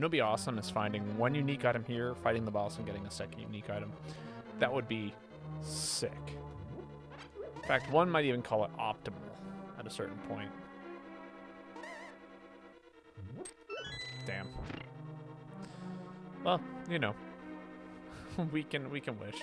A: know, be awesome is finding one unique item here, fighting the boss, and getting a second unique item. That would be sick. In fact, one might even call it optimal at a certain point. Damn. Well, you know, we can wish.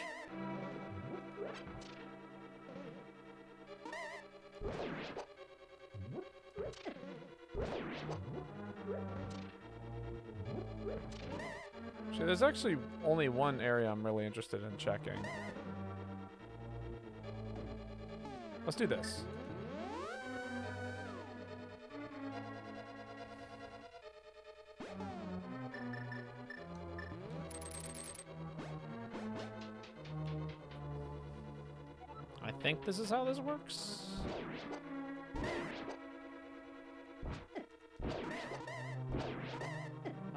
A: So there's actually only one area I'm really interested in checking. Let's do this. I think this is how this works.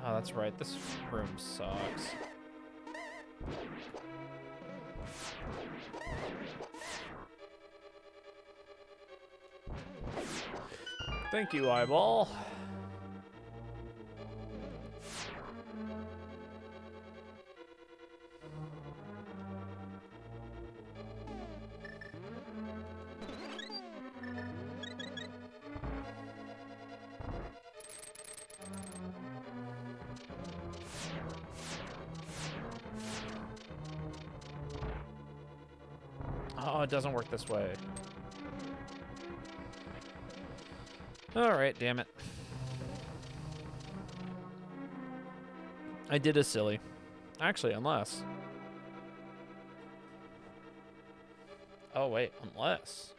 A: Oh, that's right. This room sucks. Thank you, eyeball. Oh, it doesn't work this way. Alright, damn it. I did a silly. Actually, unless. Oh, wait, unless.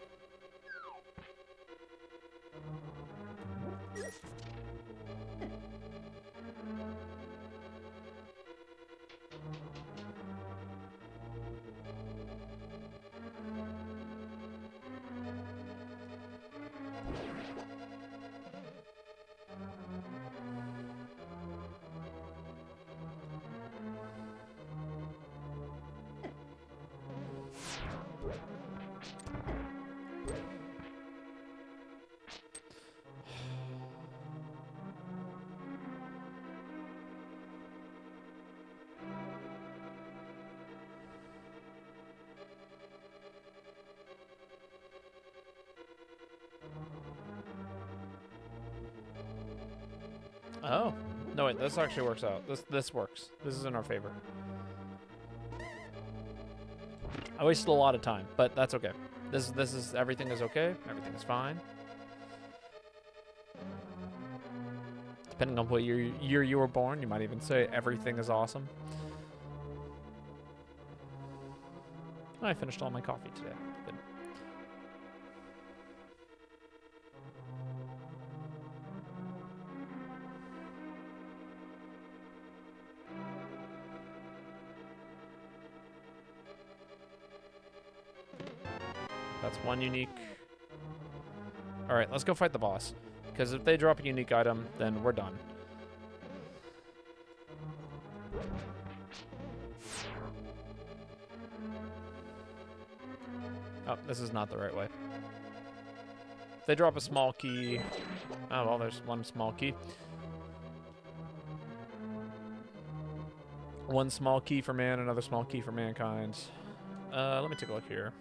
A: Oh. No, wait, this actually works out. This works. This is in our favor. I wasted a lot of time, but that's okay. This is everything is okay. Everything is fine. Depending on what year you were born, you might even say everything is awesome. I finished all my coffee today. Good. That's one unique. All right, let's go fight the boss. Because if they drop a unique item, then we're done. Oh, this is not the right way. If they drop a small key. Oh, well, there's one small key. One small key for man, another small key for mankind. Let me take a look here.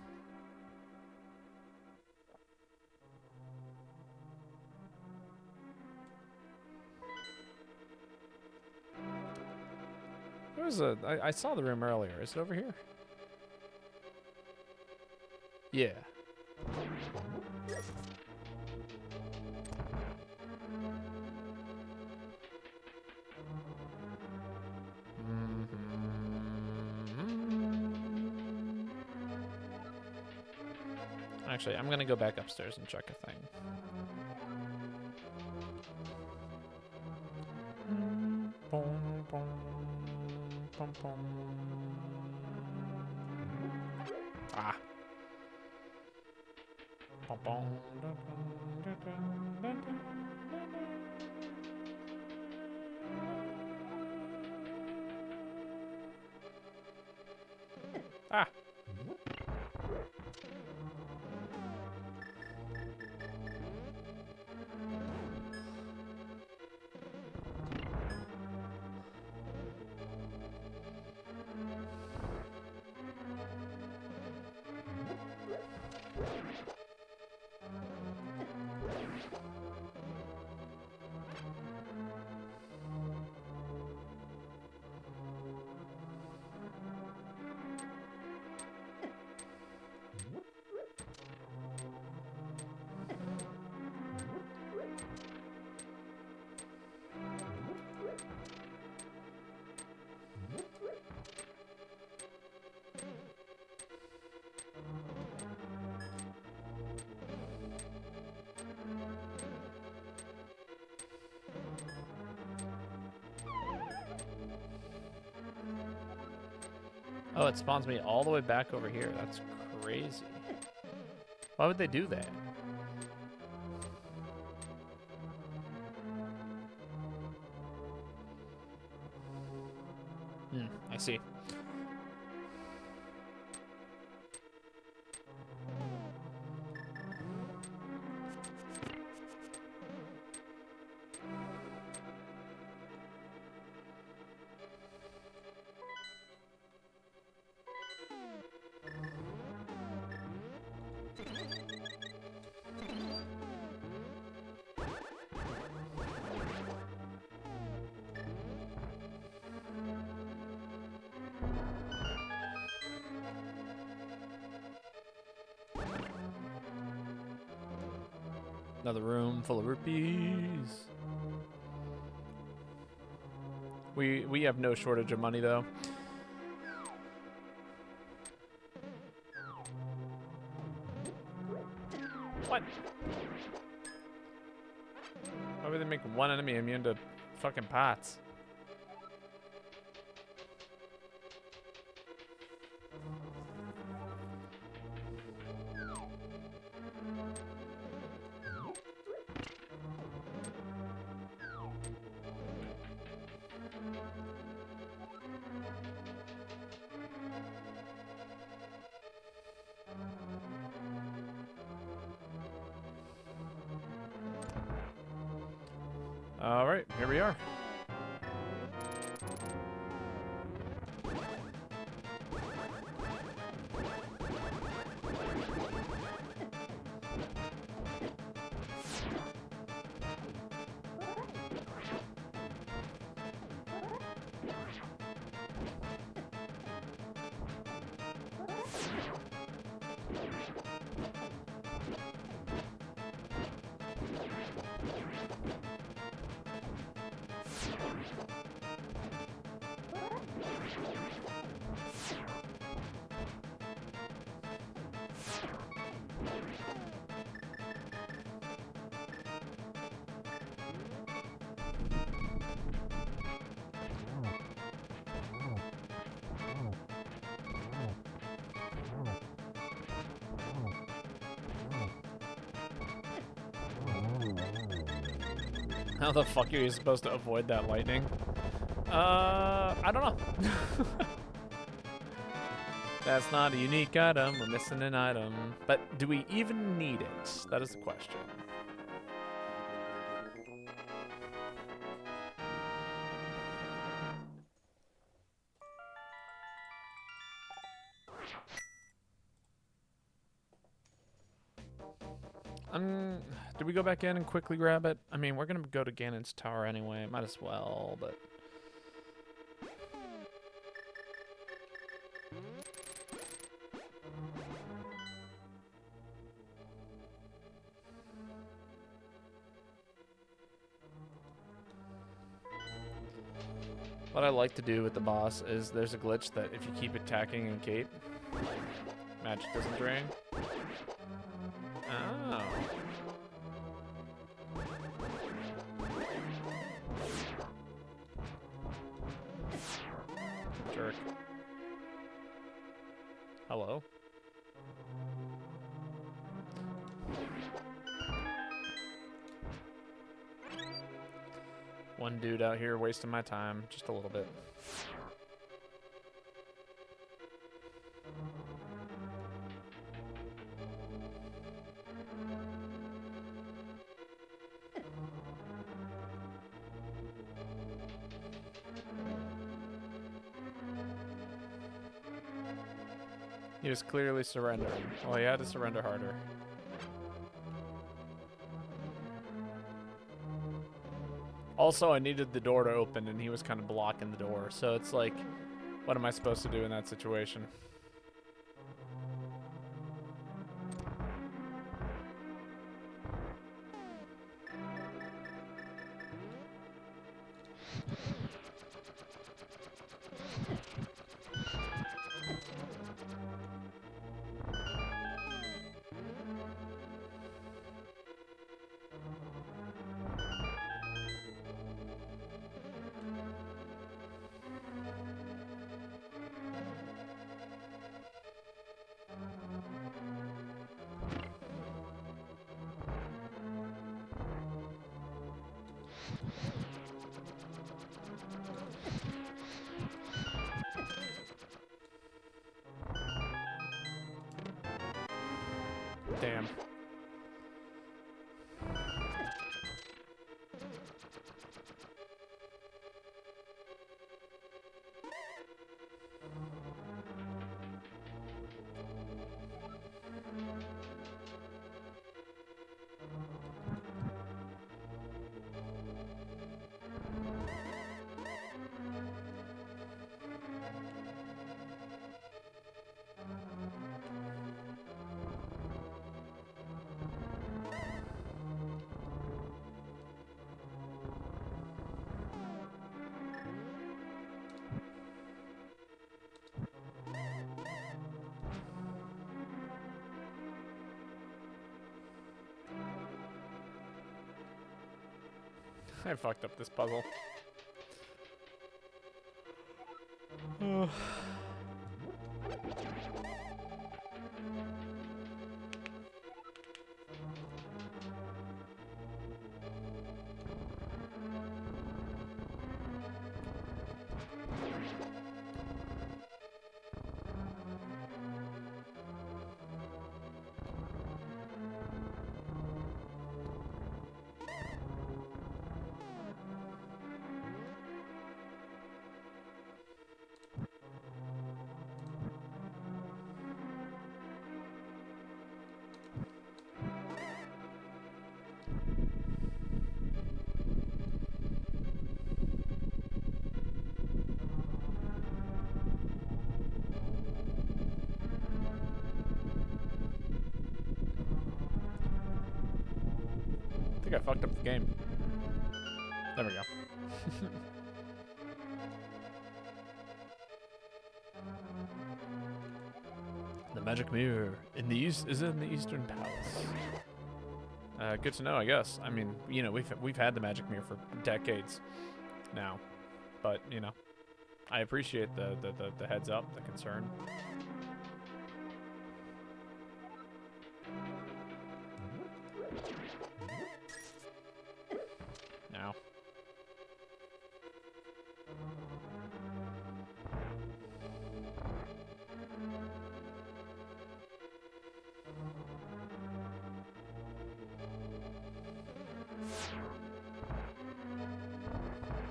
A: There's a... I saw the room earlier. Is it over here? Yeah. Actually, I'm gonna go back upstairs and check a thing. Ah. Ah. Oh, it spawns me all the way back over here. That's crazy. Why would they do that? I see. Another room full of rupees. We have no shortage of money though. What? Why would they make one enemy immune to fucking pots? All right, here we are. How the fuck are you supposed to avoid that lightning? I don't know. That's not a unique item. We're missing an item. But do we even need it? That is the question. Do we go back in and quickly grab it? I mean, we're gonna go to Ganon's tower anyway. Might as well, but... What I like to do with the boss is there's a glitch that if you keep attacking and Kate, magic doesn't drain. Oh. Jerk. Hello? One dude out here wasting my time, just a little bit. He was clearly surrendering. Well, he had to surrender harder. Also, I needed the door to open, and he was kind of blocking the door. So it's like, what am I supposed to do in that situation? Damn. I fucked up this puzzle. I think I fucked up the game. There we go. The magic mirror in the east is in the Eastern Palace. Good to know, I guess. I mean, you know, we've had the magic mirror for decades now, but you know, I appreciate the heads up, the concern. Now.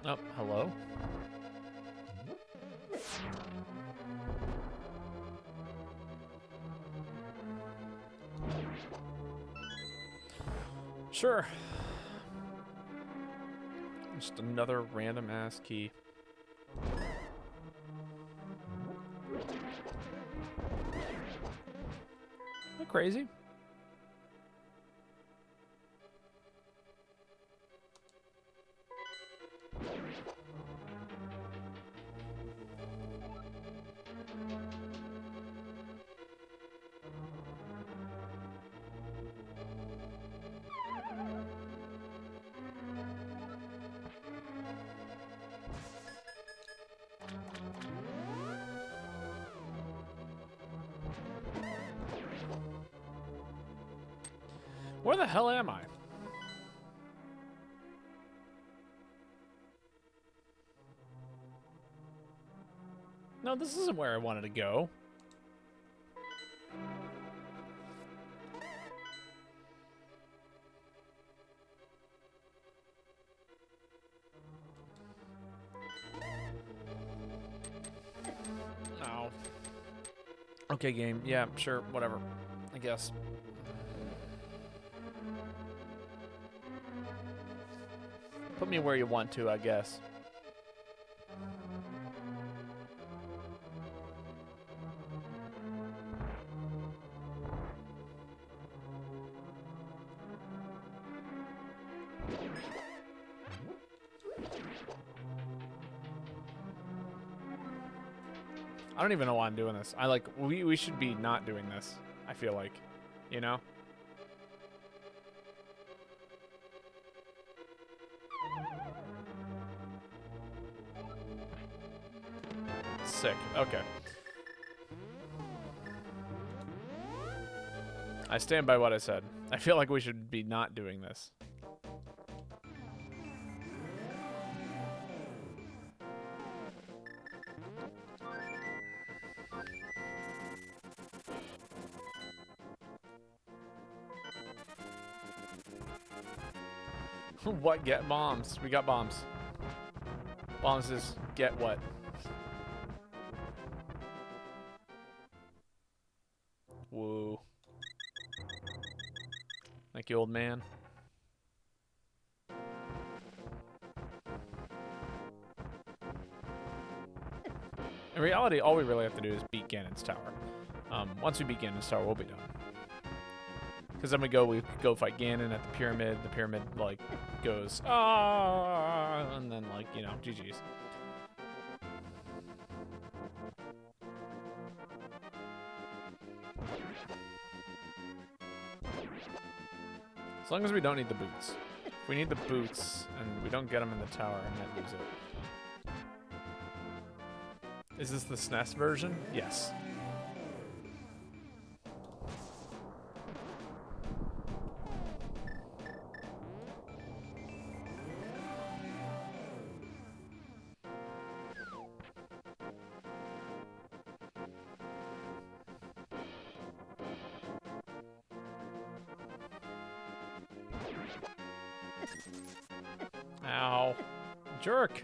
A: Oh, hello? Sure. Just another random ass key. Isn't that crazy? Where the hell am I? No, this isn't where I wanted to go. Oh. Okay, game. Yeah, sure, whatever. I guess. Put me where you want to, I guess. I don't even know why I'm doing this. We should be not doing this, I feel like. You know? Sick. Okay. I stand by what I said. I feel like we should be not doing this. What? Get bombs. We got bombs. Bombs is get what? Woo. Thank you, old man. In reality, all we really have to do is beat Ganon's tower. Once we beat Ganon's tower, we'll be done. Because then we go fight Ganon at the pyramid. The pyramid, like, goes, ah, and then, like, you know, GG's. As long as we don't need the boots. If we need the boots and we don't get them in the tower, I might lose it. Is this the SNES version? Yes. Ow. Jerk.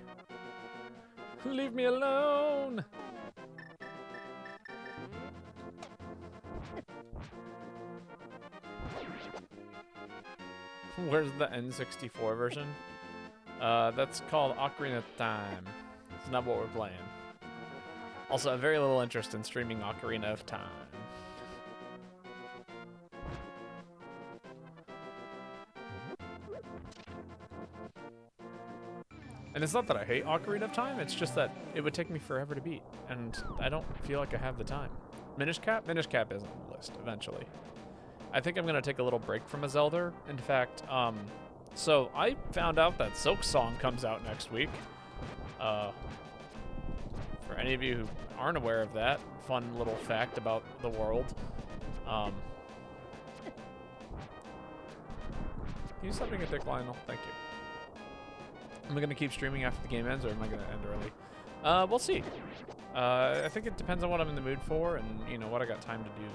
A: Leave me alone. Where's the N64 version? That's called Ocarina of Time. It's not what we're playing. Also, I have very little interest in streaming Ocarina of Time. And it's not that I hate Ocarina of Time, it's just that it would take me forever to beat, and I don't feel like I have the time. Minish Cap? Minish Cap is on the list, eventually. I think I'm going to take a little break from a Zelda. In fact, so I found out that Silk Song comes out next week. For any of you who aren't aware of that, fun little fact about the world. Can you stop being a dick, Lionel? Thank you. Am I going to keep streaming after the game ends, or am I going to end early? We'll see. I think it depends on what I'm in the mood for and, you know, what I got time to do.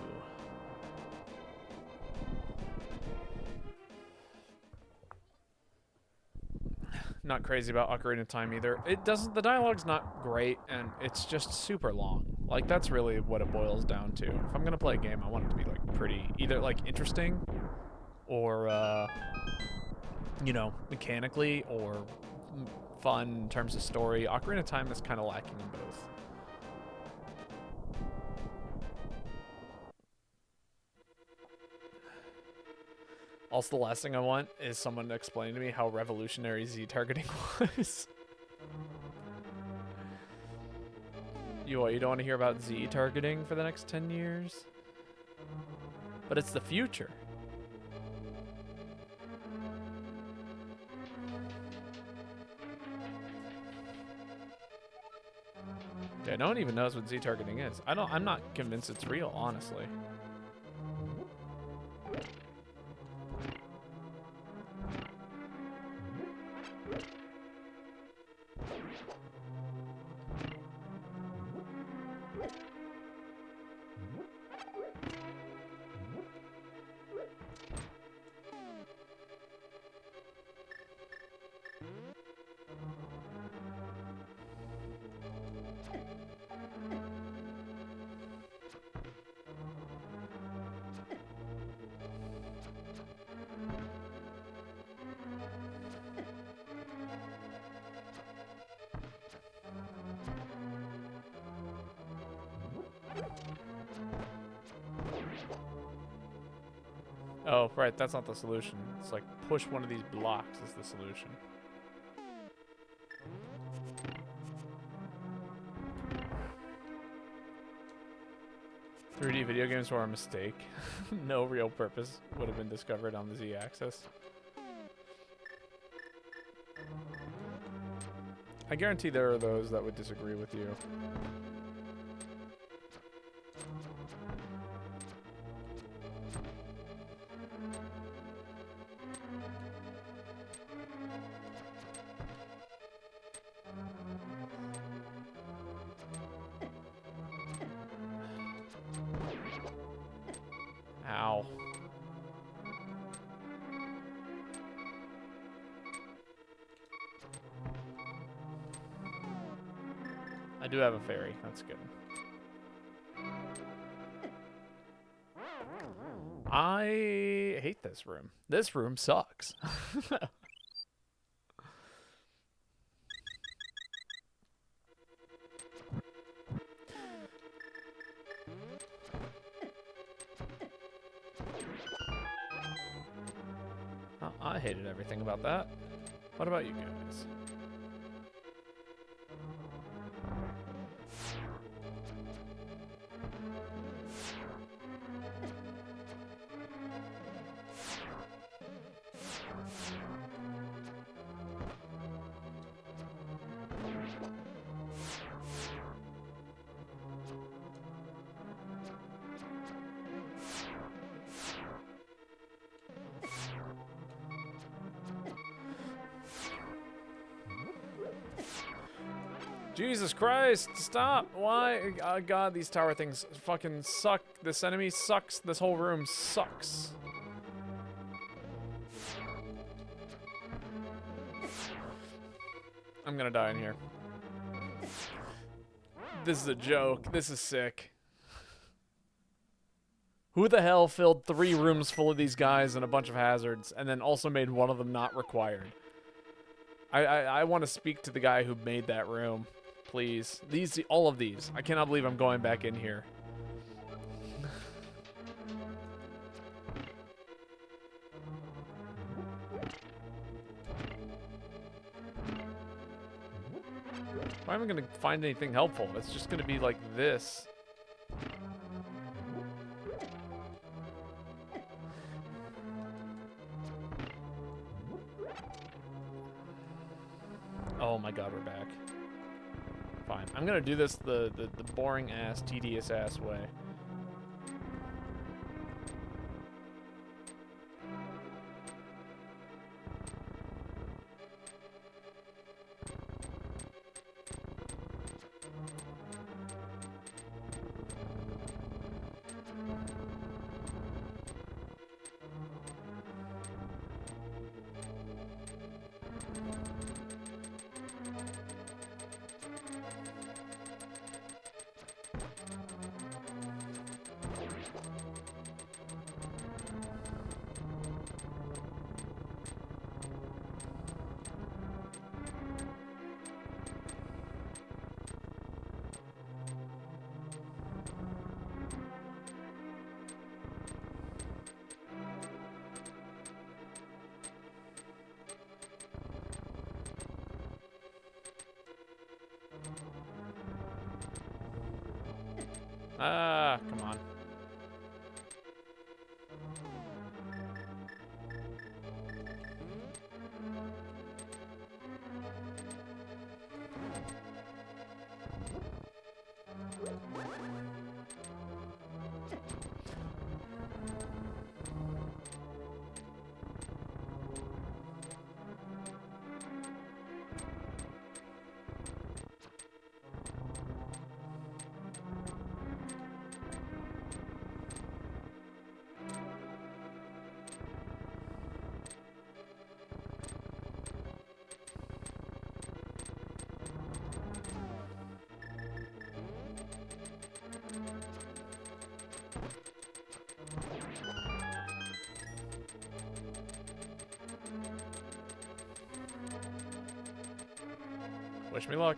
A: Not crazy about Ocarina of Time either. The dialogue's not great, and it's just super long. Like, that's really what it boils down to. If I'm going to play a game, I want it to be, like, pretty, either, like, interesting, or, you know, mechanically, or fun in terms of story. Ocarina of Time is kind of lacking in both. Also, the last thing I want is someone to explain to me how revolutionary Z-targeting was. You don't want to hear about Z-targeting for the next 10 years? But it's the future. Yeah, no one even knows what Z-targeting is. I'm not convinced it's real, honestly. Oh, right, that's not the solution. It's like push one of these blocks is the solution. "3D video games were a mistake. No real purpose would have been discovered on the Z-axis." I guarantee there are those that would disagree with you. Ow. I do have a fairy. That's good. I hate this room. This room sucks. I hated everything about that. What about you guys? Jesus Christ, stop! Why? Oh God, these tower things fucking suck. This enemy sucks. This whole room sucks. I'm gonna die in here. This is a joke. This is sick. Who the hell filled 3 rooms full of these guys and a bunch of hazards and then also made one of them not required? I want to speak to the guy who made that room. Please. All of these. I cannot believe I'm going back in here. Why am I going to find anything helpful? It's just going to be like this. Oh my God, we're back. Fine. I'm gonna do this the boring ass, tedious ass way. Ah, come on. Wish me luck.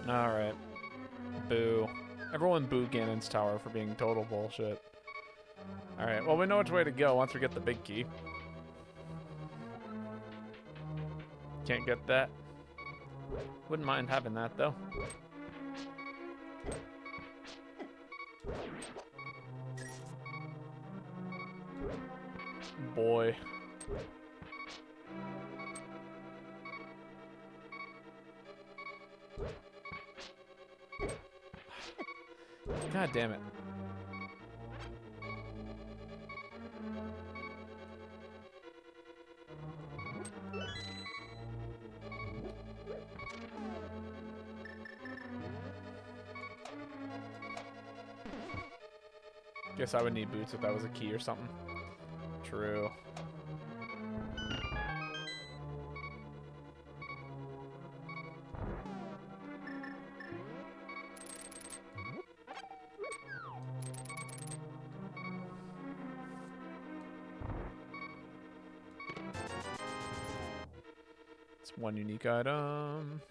A: Alright. Boo. Everyone boo Ganon's tower for being total bullshit. Alright, well we know which way to go once we get the big key. Can't get that. Wouldn't mind having that though. boy. God damn it. Guess I would need boots if that was a key or something. True. It's one unique item.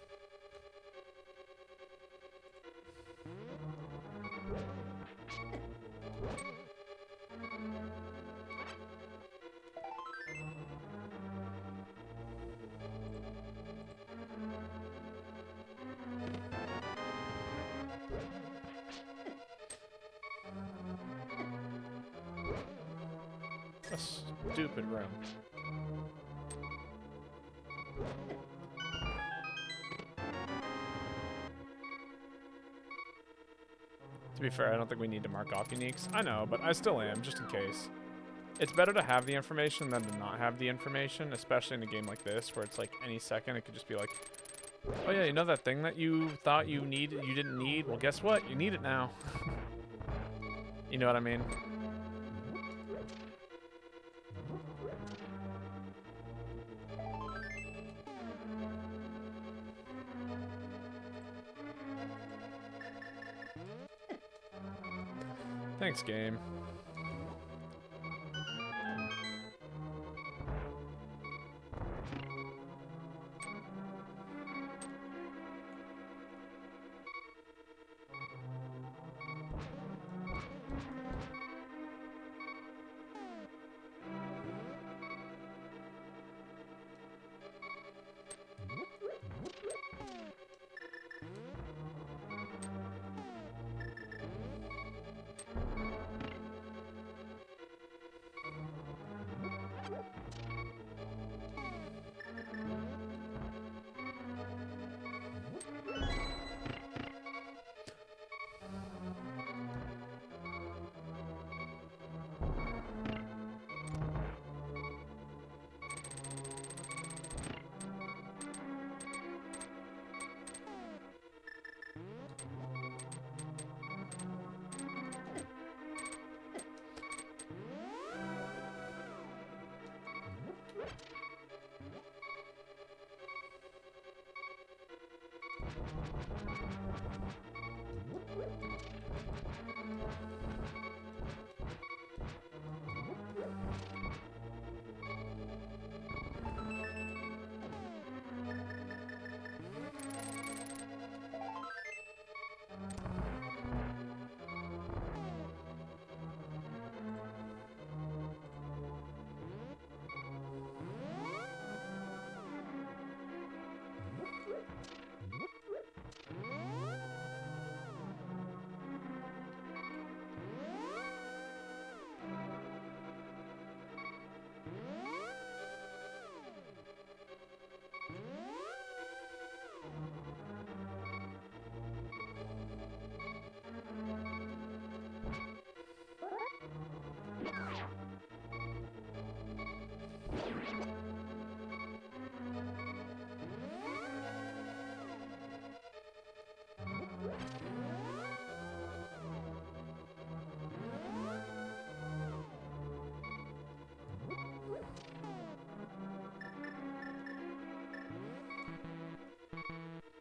A: A stupid room. To be fair, I don't think we need to mark off uniques. I know, but I still am, just in case. It's better to have the information than to not have the information, especially in a game like this, where it's like any second it could just be like, oh yeah, you know that thing that you thought you didn't need? Well, guess what? You need it now. You know what I mean? Thanks, game.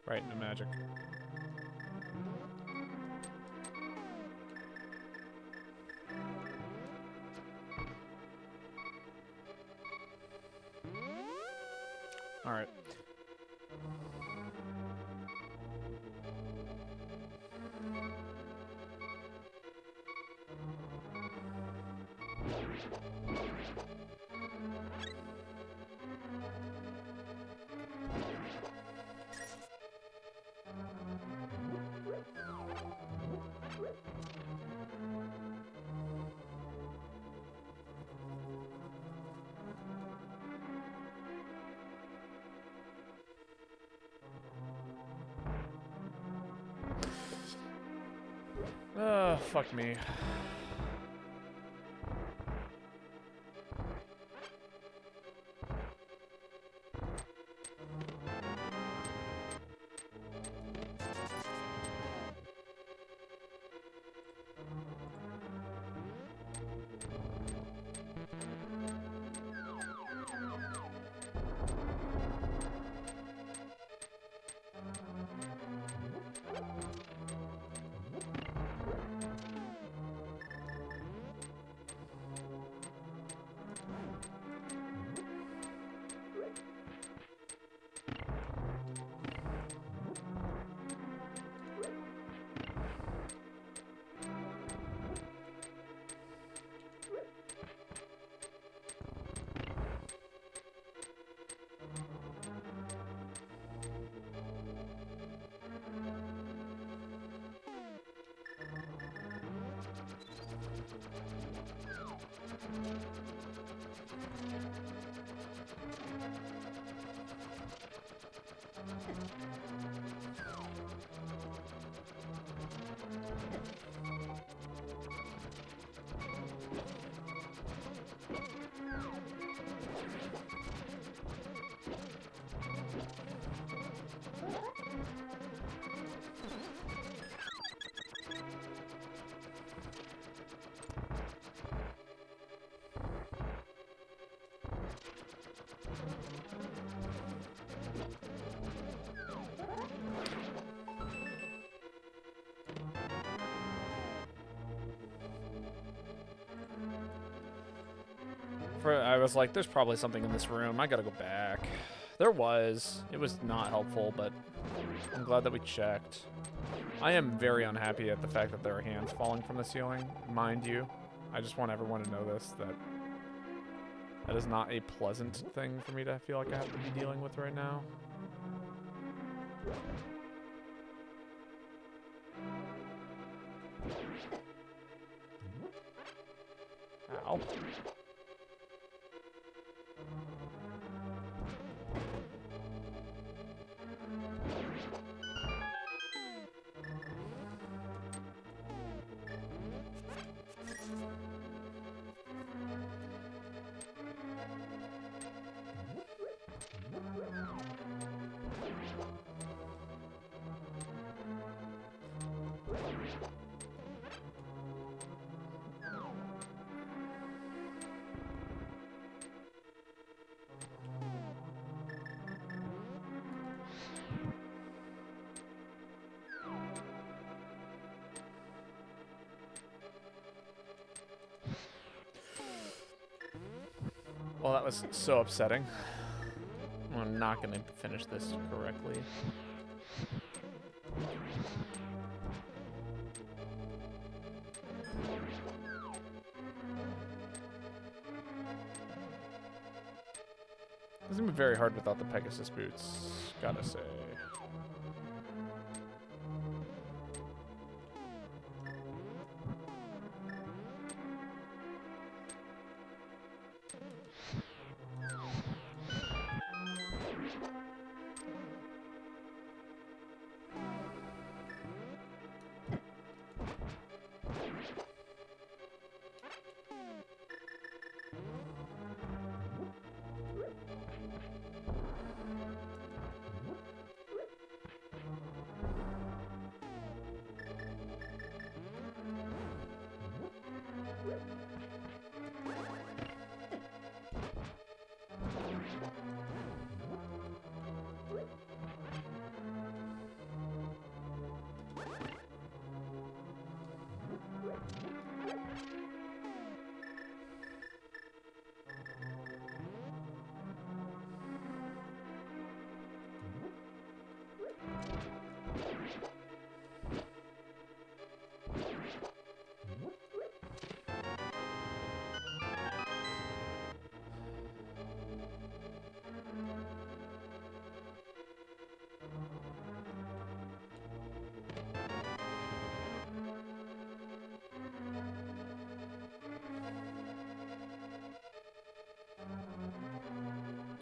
A: Right, no magic. All right. fuck me. I was like, there's probably something in this room. I gotta go back. There was. It was not helpful, but I'm glad that we checked. I am very unhappy at the fact that there are hands falling from the ceiling. Mind you, I just want everyone to know this, that that is not a pleasant thing for me to feel like I have to be dealing with right now. Ow. Well, that was so upsetting. I'm not going to finish this correctly. This is going to be very hard without the Pegasus boots, gotta say.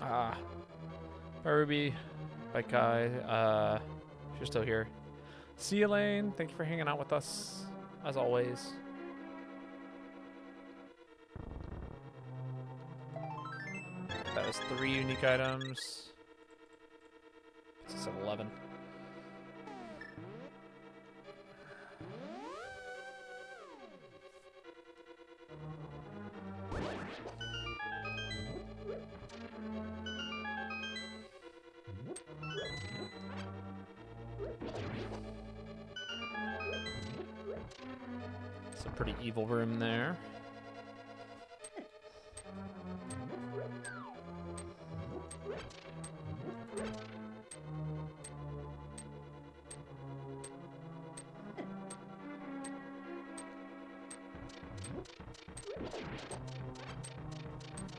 A: Ah. Bye, Ruby. Bye, Kai. If you're still here. See you, Elaine. Thank you for hanging out with us. as always. That was 3 unique items. Puts us at 11. It's a pretty evil room there.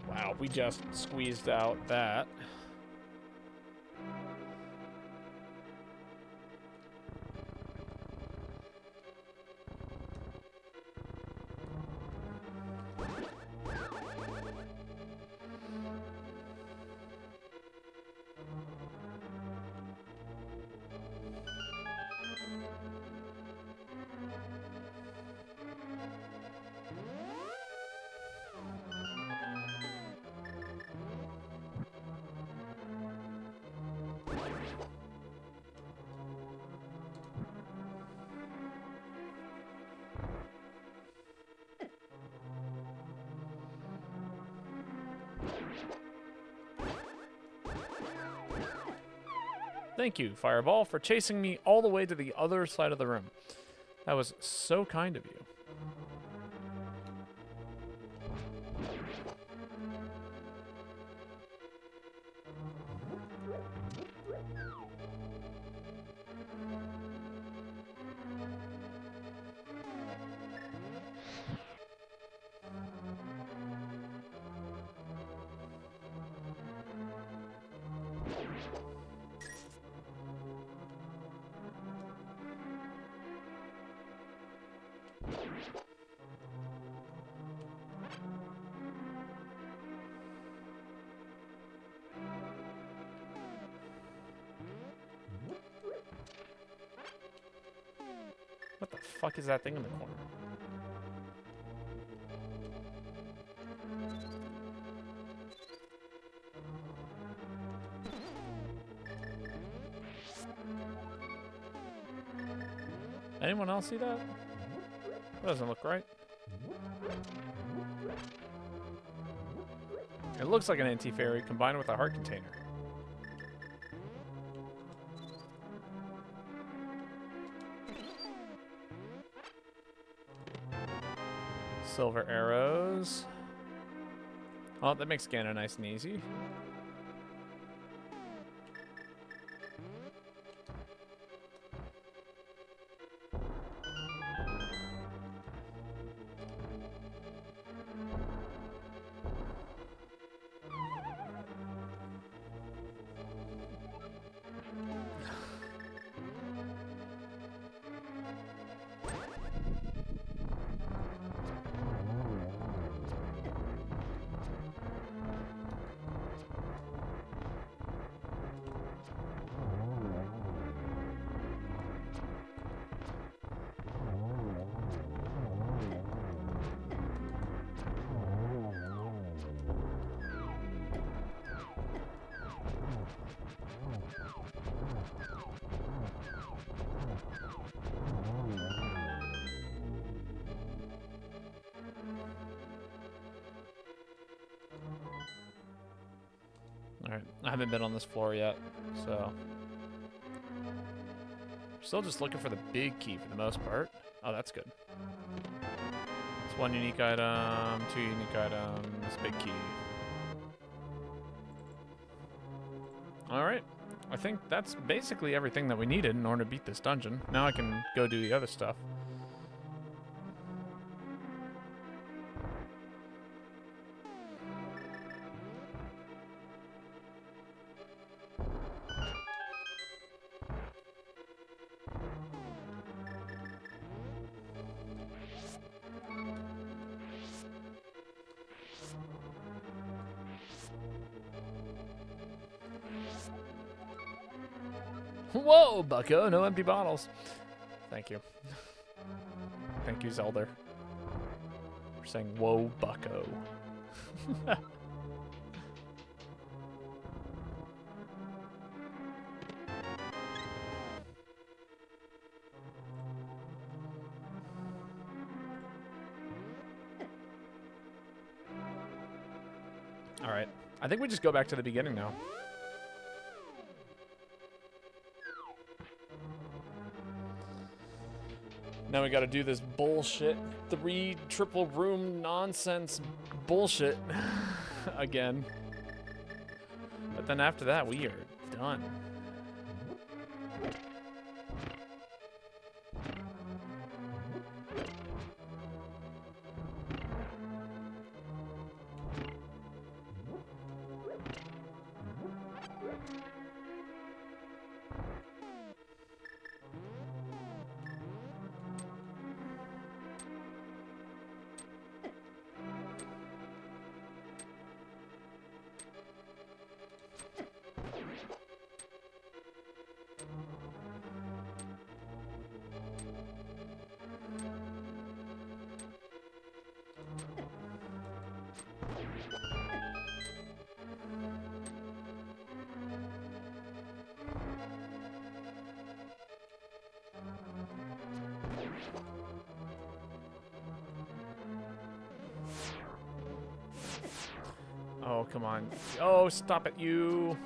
A: Wow, we just squeezed out that. Thank you, Fireball, for chasing me all the way to the other side of the room. That was so kind of you. What the fuck is that thing in the corner? Anyone else see that? That doesn't look right. It looks like an anti-fairy combined with a heart container. Silver arrows. Oh, that makes Ganon nice and easy. Alright, I haven't been on this floor yet, so... Still just looking for the big key for the most part. Oh, that's good. It's 1 unique item, 2 unique items, big key. Alright, I think that's basically everything that we needed in order to beat this dungeon. Now I can go do the other stuff. Whoa, bucko, no empty bottles. Thank you. Thank you, Zelda, for saying, whoa, bucko. All right. I think we just go back to the beginning now. Now we gotta do this bullshit 3 triple room nonsense bullshit again. But then after that, we are done. Oh, come on. Oh, stop it, you.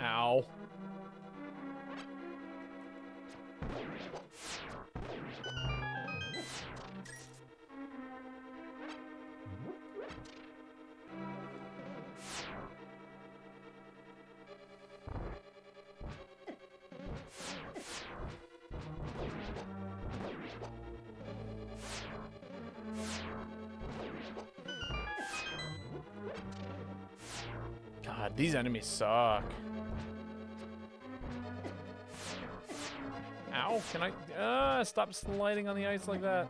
A: Ow. God, these enemies suck. Ow, can I stop sliding on the ice like that?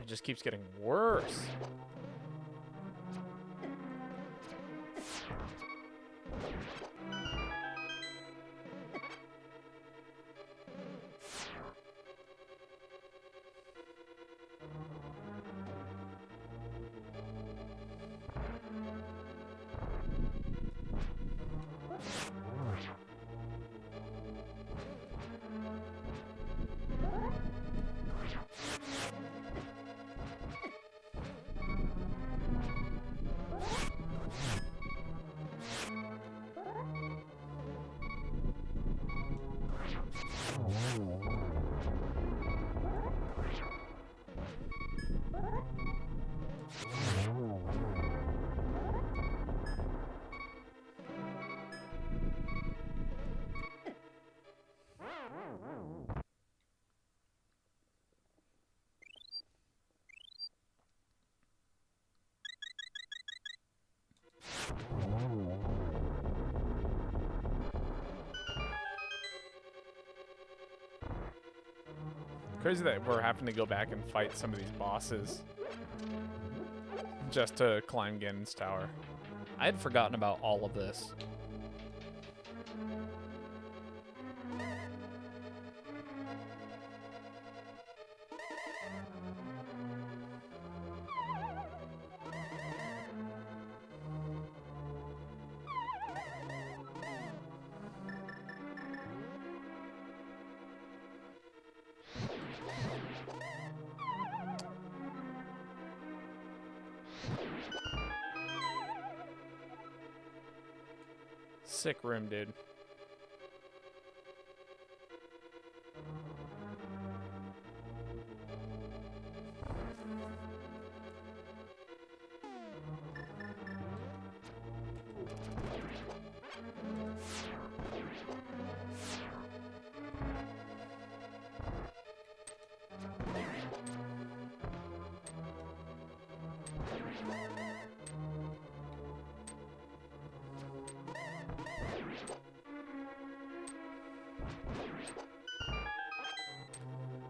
A: It just keeps getting worse. Crazy that we're having to go back and fight some of these bosses just to climb Ganon's tower.
B: I had forgotten about all of this.
A: Sick room, dude.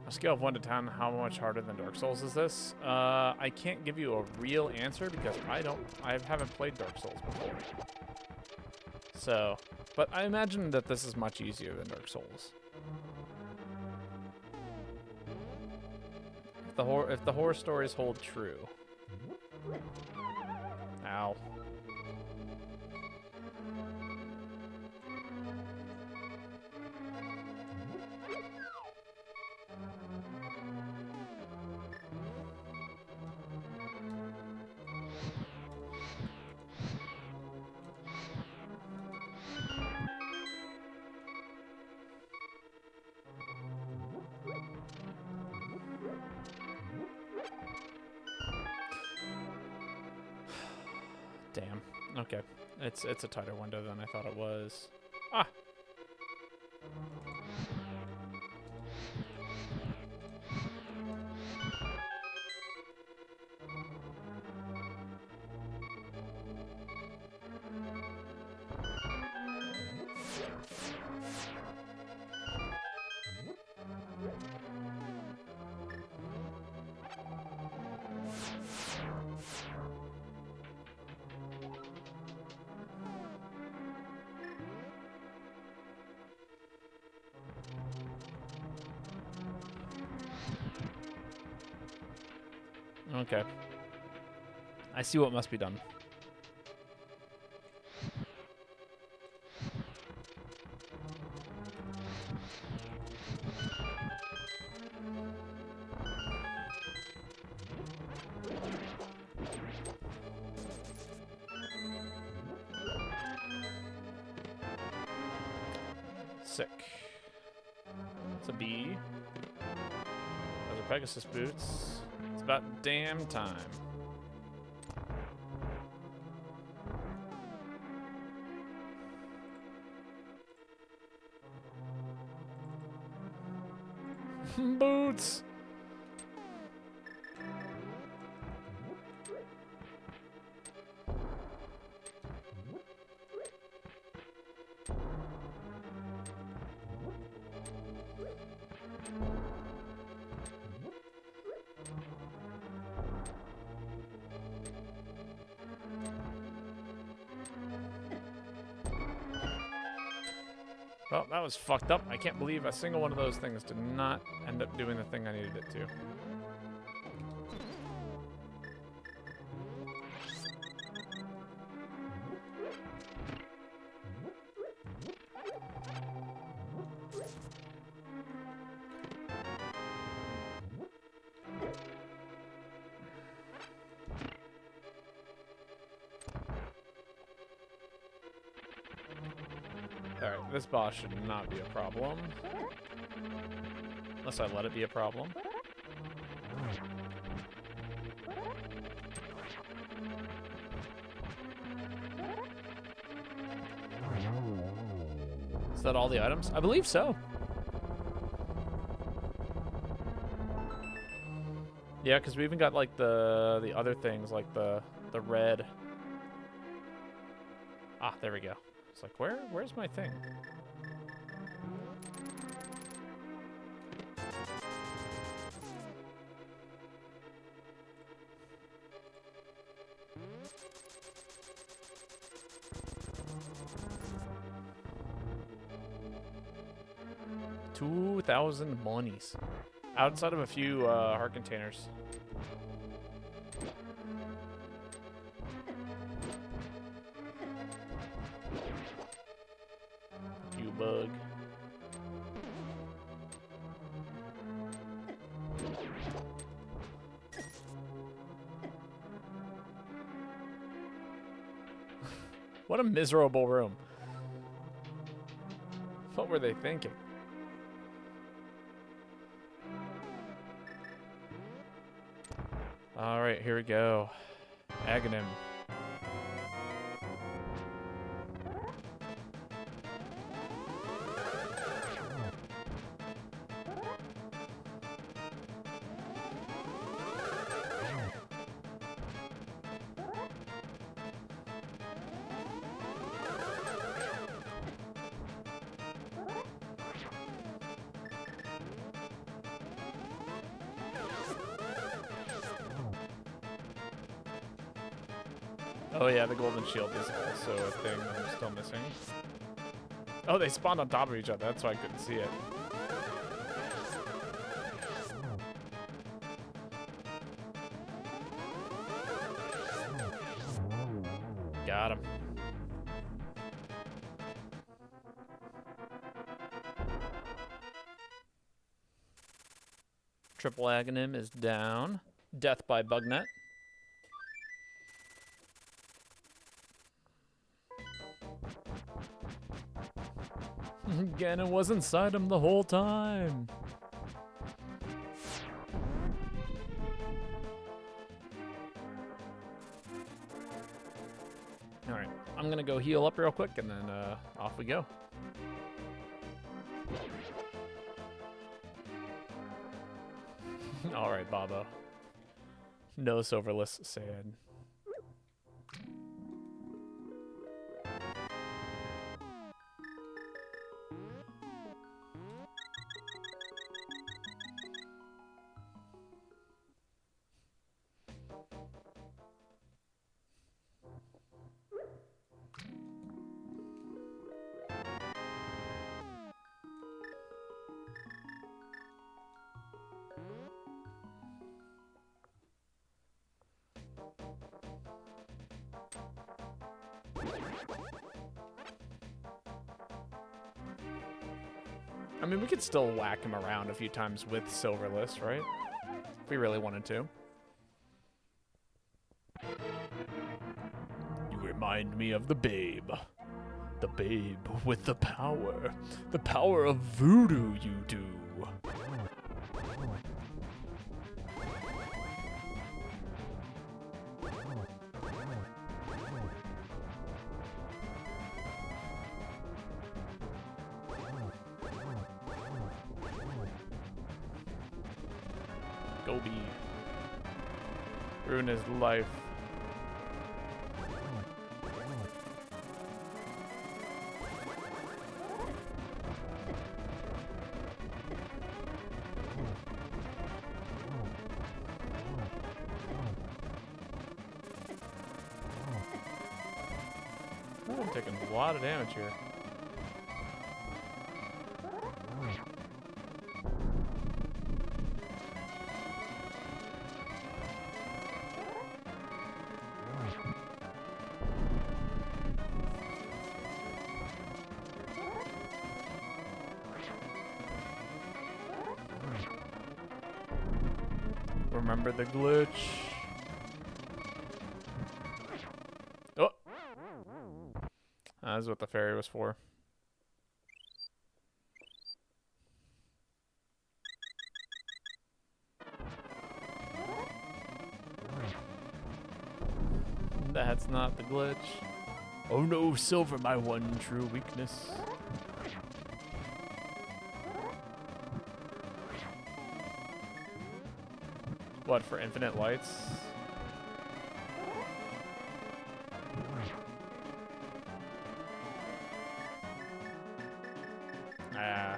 A: A scale of 1 to 10, how much harder than Dark Souls is this? I can't give you a real answer because I haven't played Dark Souls before. So, but I imagine that this is much easier than Dark Souls. If the horror stories hold true. Ow. Damn. Okay. It's a tighter window than I thought it was. Ah! Okay. I see what must be done. Sick. It's a bee. Those are Pegasus boots. It's about damn time. Boots! Well, that was fucked up. I can't believe a single one of those things did not end up doing the thing I needed it to. Alright, this boss should not be a problem. Unless I let it be a problem. Is that all the items? I believe so. Yeah, because we even got like the other things, like the red. Ah, there we go. It's like, where's my thing? 2,000 monies. Outside of a few heart containers. You bug. What a miserable room. What were they thinking? All right, here we go. Aghanim. Oh yeah, the golden shield is also a thing I'm still missing. Oh, they spawned on top of each other. That's why I couldn't see it. Got him. Triple Aghanim is down. Death by Bugnet. Ganon was inside him the whole time. Alright, I'm gonna go heal up real quick and then off we go. Alright, Babo. No Silverless Saiyan. I mean, we could still whack him around a few times with Silverless, right? If we really wanted to. You remind me of the babe. The babe with the power. The power of voodoo, you do. Gobi. Ruin his life. Ooh, I'm taking a lot of damage here. Remember the glitch. Oh! That's what the fairy was for. That's not the glitch. Oh no, silver, my one true weakness. What, for infinite lights? Nah.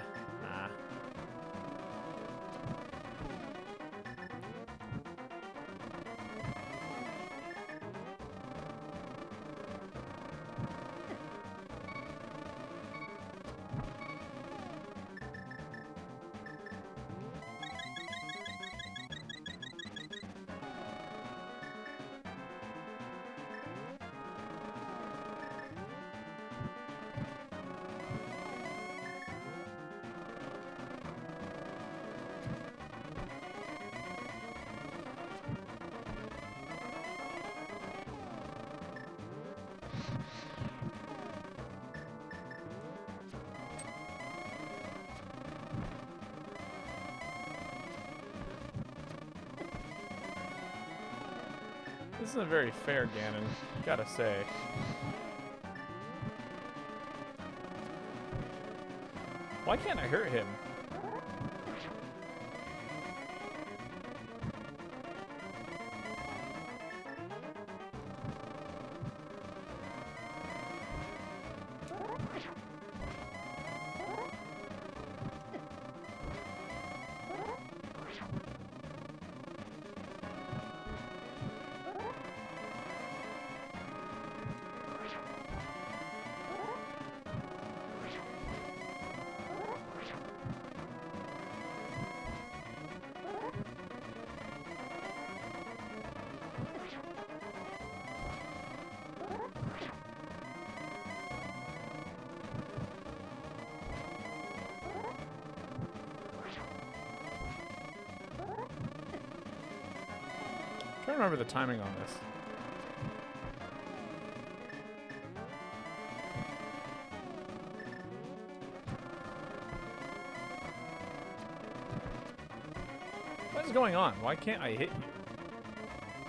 A: This isn't very fair, Ganon. Gotta say. Why can't I hurt him? I'm trying to remember the timing on this. What is going on? Why can't I hit you?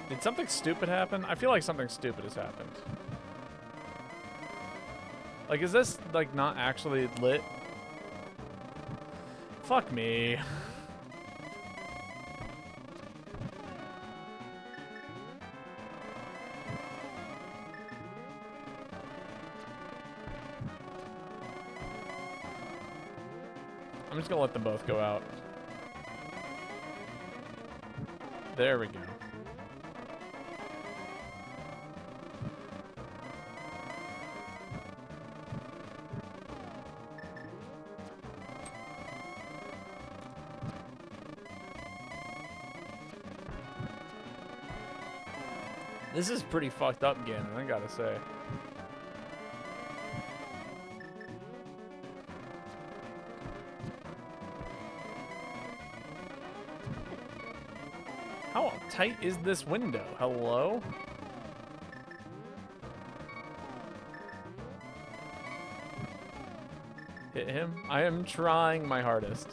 A: Did something stupid happen? I feel like something stupid has happened. Like, is this, like, not actually lit? Fuck me. I'm just gonna let them both go out. There we go. This is pretty fucked up, Ganon, I gotta say. How tight is this window? Hello? Hit him? I am trying my hardest.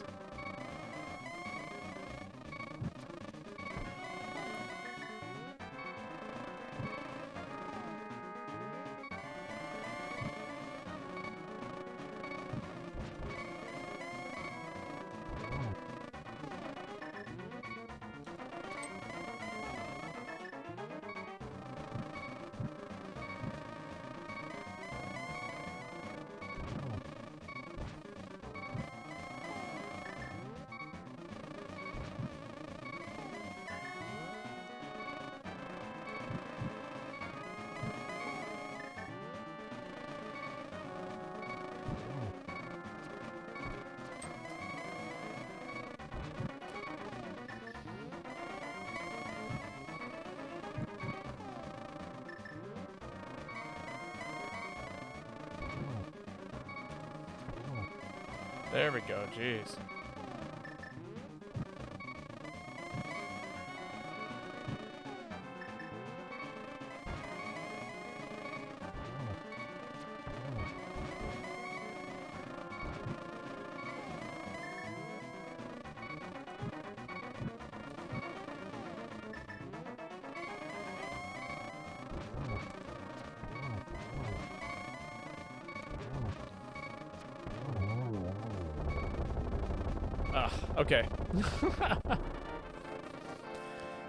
A: There we go, jeez. Okay.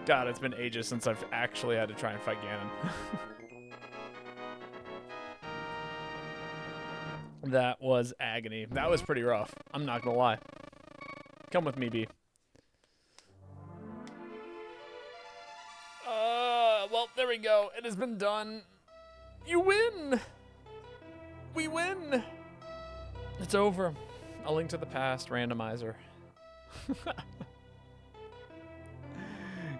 A: God, it's been ages since I've actually had to try and fight Ganon. That was agony. That was pretty rough. I'm not gonna lie. Come with me, B. Well, there we go. It has been done. You win! We win! It's over. A Link to the Past, Randomizer.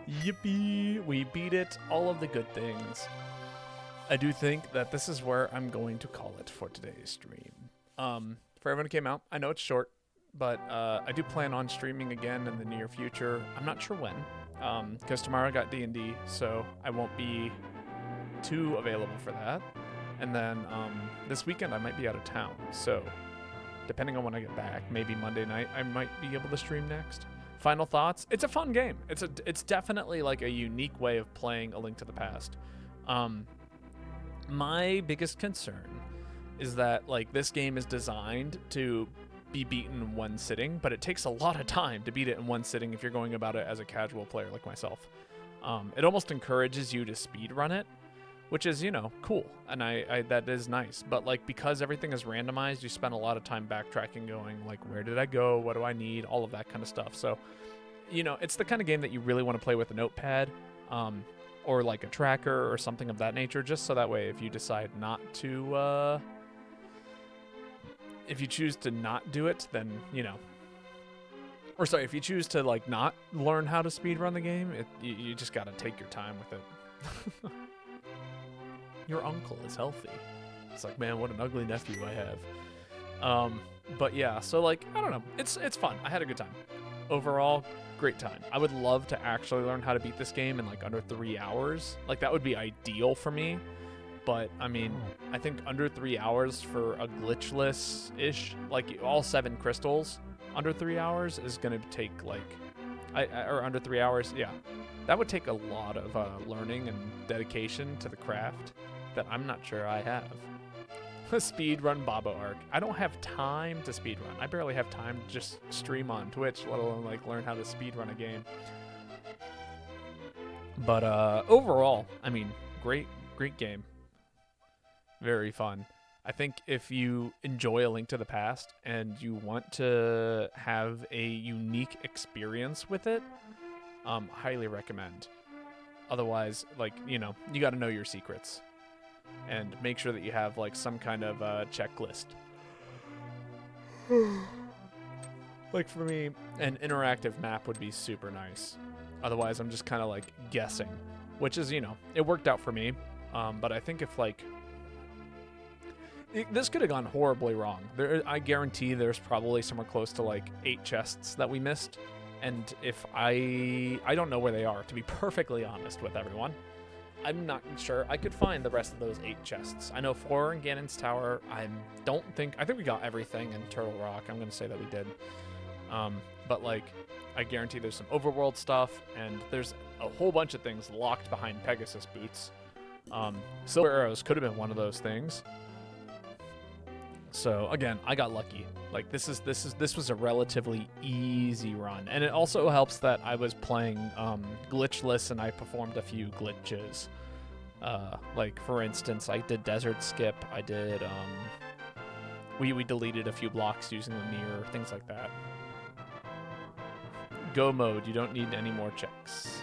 A: Yippee! We beat it. All of the good things. I do think that this is where I'm going to call it for today's stream. For everyone who came out, I know it's short, but I do plan on streaming again in the near future. I'm not sure when, because tomorrow I got D&D, so I won't be too available for that. And then this weekend I might be out of town, so depending on when I get back, maybe Monday night I might be able to stream next. final thoughts. It's a fun game. It's definitely like a unique way of playing A Link to the Past. My biggest concern is that like this game is designed to be beaten in one sitting, but it takes a lot of time to beat it in one sitting if you're going about it as a casual player like myself. It almost encourages you to speed run it, which is, cool, and I that is nice. But like because everything is randomized, you spend a lot of time backtracking, going like, where did I go? What do I need? All of that kind of stuff. So, it's the kind of game that you really want to play with a notepad, or like a tracker or something of that nature, just so that way if you decide not to, if you choose to not do it, then or sorry, if you choose to like not learn how to speedrun the game, you just got to take your time with it. Your uncle is healthy. It's like, man, what an ugly nephew I have. But yeah, so like, I don't know. It's fun. I had a good time. Overall, great time. I would love to actually learn how to beat this game in like under 3 hours. Like that would be ideal for me. But I mean, I think under 3 hours for a glitchless-ish, like all 7 crystals, under 3 hours is gonna take like, or under 3 hours, yeah. That would take a lot of learning and dedication to the craft that I'm not sure I have. Speedrun Baba Arc. I don't have time to speedrun. I barely have time to just stream on Twitch, let alone like learn how to speedrun a game. But overall, I mean, great game. Very fun. I think if you enjoy A Link to the Past and you want to have a unique experience with it, highly recommend. Otherwise, like, you got to know your secrets and make sure that you have like some kind of checklist. Like for me, an interactive map would be super nice. Otherwise, I'm just kind of like guessing, which is, it worked out for me. But I think if like, this could have gone horribly wrong. I guarantee there's probably somewhere close to like 8 chests that we missed. And if I don't know where they are, to be perfectly honest with everyone. I'm not sure. I could find the rest of those 8 chests. I know 4 in Ganon's Tower. I think we got everything in Turtle Rock. I'm going to say that we did. But like, I guarantee there's some overworld stuff, and there's a whole bunch of things locked behind Pegasus boots. Silver arrows could have been one of those things. So again, I got lucky. Like this was a relatively easy run, and it also helps that I was playing glitchless, and I performed a few glitches. Like for instance, I did desert skip. I did we deleted a few blocks using the mirror, things like that. Go mode. You don't need any more checks.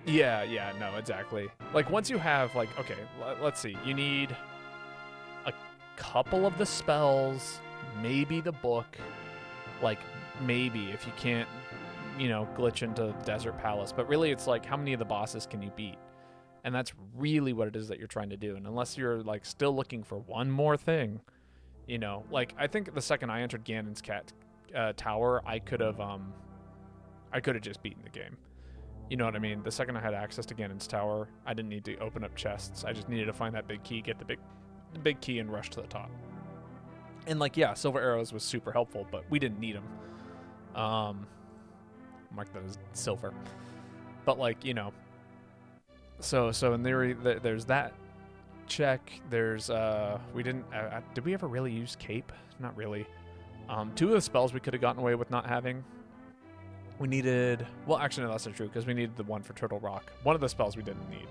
A: Yeah, no, exactly. Like once you have like, okay, let's see, you need couple of the spells, maybe the book, like maybe if you can't, glitch into Desert Palace, but really it's like how many of the bosses can you beat? And that's really what it is that you're trying to do. And unless you're like still looking for one more thing, like I think the second I entered Ganon's Tower, I could have just beaten the game. You know what I mean? The second I had access to Ganon's Tower, I didn't need to open up chests. I just needed to find that big key, get the big key, and rush to the top. And like, yeah, silver arrows was super helpful, but we didn't need them. Mark that as silver. But like, so in theory, there's that check. There's we didn't did we ever really use cape? Not really. 2 of the spells we could have gotten away with not having. We needed, well, actually no, that's not true, because we needed the one for Turtle Rock. One of the spells we didn't need.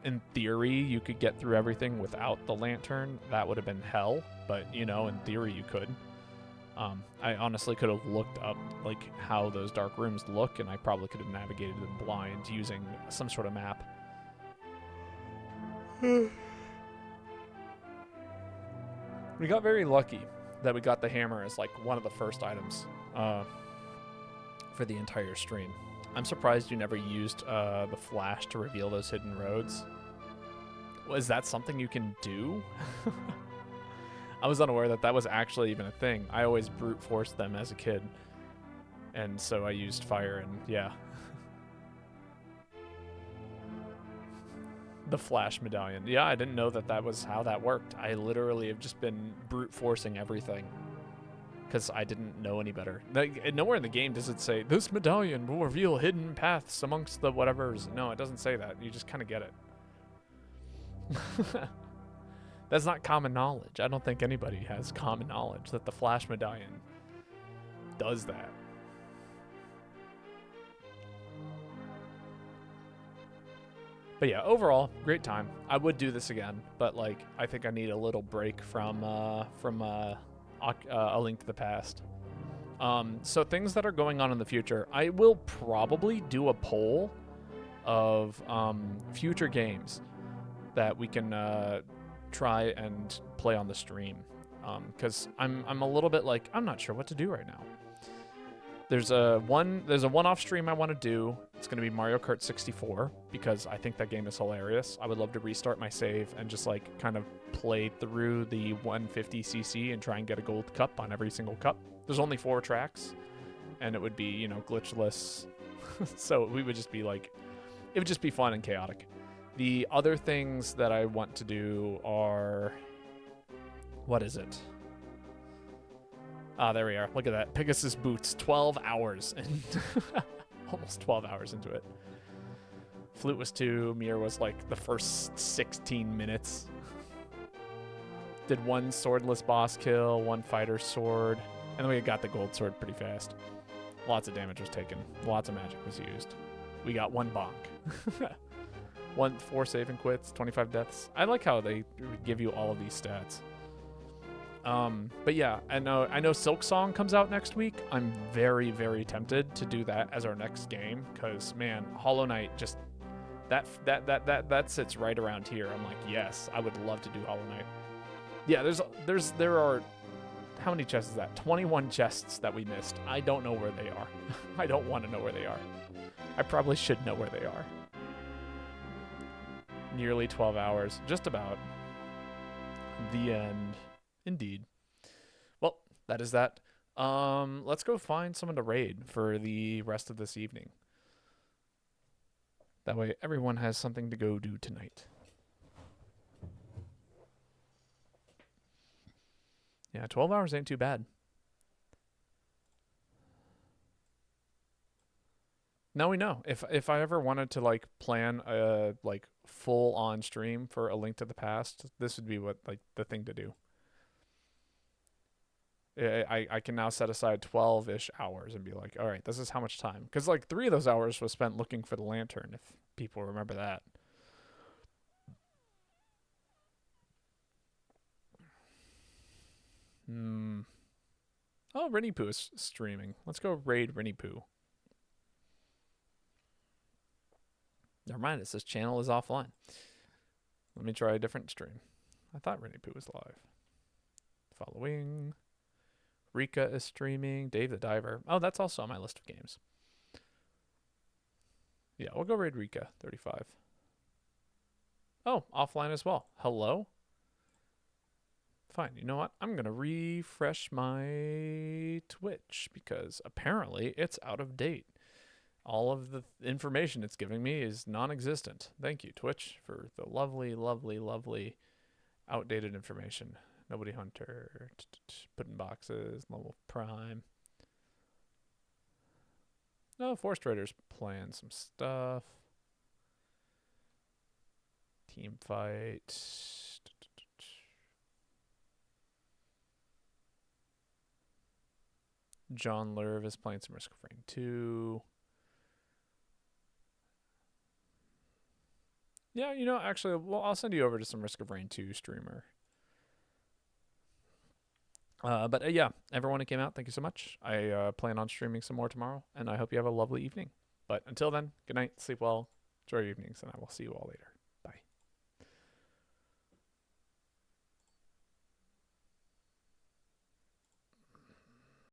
A: In theory, you could get through everything without the lantern. That would have been hell, but, in theory you could. I honestly could have looked up, like, how those dark rooms look, and I probably could have navigated them blind using some sort of map. We got very lucky that we got the hammer as, like, one of the first items for the entire stream. I'm surprised you never used the flash to reveal those hidden roads. Was that something you can do? I was unaware that that was actually even a thing. I always brute forced them as a kid. And so I used fire, and yeah. The Flash medallion. Yeah, I didn't know that that was how that worked. I literally have just been brute forcing everything because I didn't know any better. Like, nowhere in the game does it say, this medallion will reveal hidden paths amongst the whatevers. No, it doesn't say that. You just kind of get it. That's not common knowledge. I don't think anybody has common knowledge that the Flash medallion does that. But yeah, overall, great time. I would do this again, but like I think I need a little break from A Link to the Past. So things that are going on in the future, I will probably do a poll of future games that we can try and play on the stream, because I'm a little bit like I'm not sure what to do right now. There's a one-off stream I want to do. It's going to be Mario Kart 64 because I think that game is hilarious. I would love to restart my save and just like kind of play through the 150cc and try and get a gold cup on every single cup. There's only 4 tracks, and it would be, you know, glitchless. So we would just be like, it would just be fun and chaotic. The other things that I want to do are, what is it? Ah, there we are. Look at that. Pegasus Boots, 12 hours. And almost 12 hours into it. Flute was 2. Mir was like the first 16 minutes. Did 1 swordless boss kill, 1 fighter sword. And then we got the gold sword pretty fast. Lots of damage was taken. Lots of magic was used. We got 1 bonk. 4 save and quits, 25 deaths. I like how they give you all of these stats. But yeah, I know Silk Song comes out next week. I'm very, very tempted to do that as our next game, because man, Hollow Knight just that sits right around here. I'm like, yes, I would love to do Hollow Knight. Yeah, there are how many chests is that? 21 chests that we missed. I don't know where they are. I don't want to know where they are. I probably should know where they are. Nearly 12 hours, just about. The end. Indeed. Well, that is that. Let's go find someone to raid for the rest of this evening. That way everyone has something to go do tonight. Yeah, 12 hours ain't too bad. Now we know. If I ever wanted to like plan a like full on stream for A Link to the Past, this would be what like the thing to do. I can now set aside 12-ish hours and be like, all right, this is how much time. Because like 3 of those hours was spent looking for the lantern, if people remember that. Oh, Rennie Poo is streaming. Let's go raid Rennie Poo. Never mind, it says channel is offline. Let me try a different stream. I thought Rennie Poo was live. Following. Rika is streaming. Dave the Diver. Oh, that's also on my list of games. Yeah, we'll go raid Rika, 35. Oh, offline as well. Hello? Fine, you know what? I'm going to refresh my Twitch because apparently it's out of date. All of the information it's giving me is non-existent. Thank you, Twitch, for the lovely, lovely, lovely outdated information. Nobody Hunter, put in boxes, level prime. No, Forest Raiders playing some stuff. Team fight. John Lerv is playing some Risk of Rain 2. Yeah, you know, actually, well, I'll send you over to some Risk of Rain 2 streamer. But yeah, everyone who came out, thank you so much. I plan on streaming some more tomorrow, and I hope you have a lovely evening. But until then, good night, sleep well, enjoy your evenings, and I will see you all later.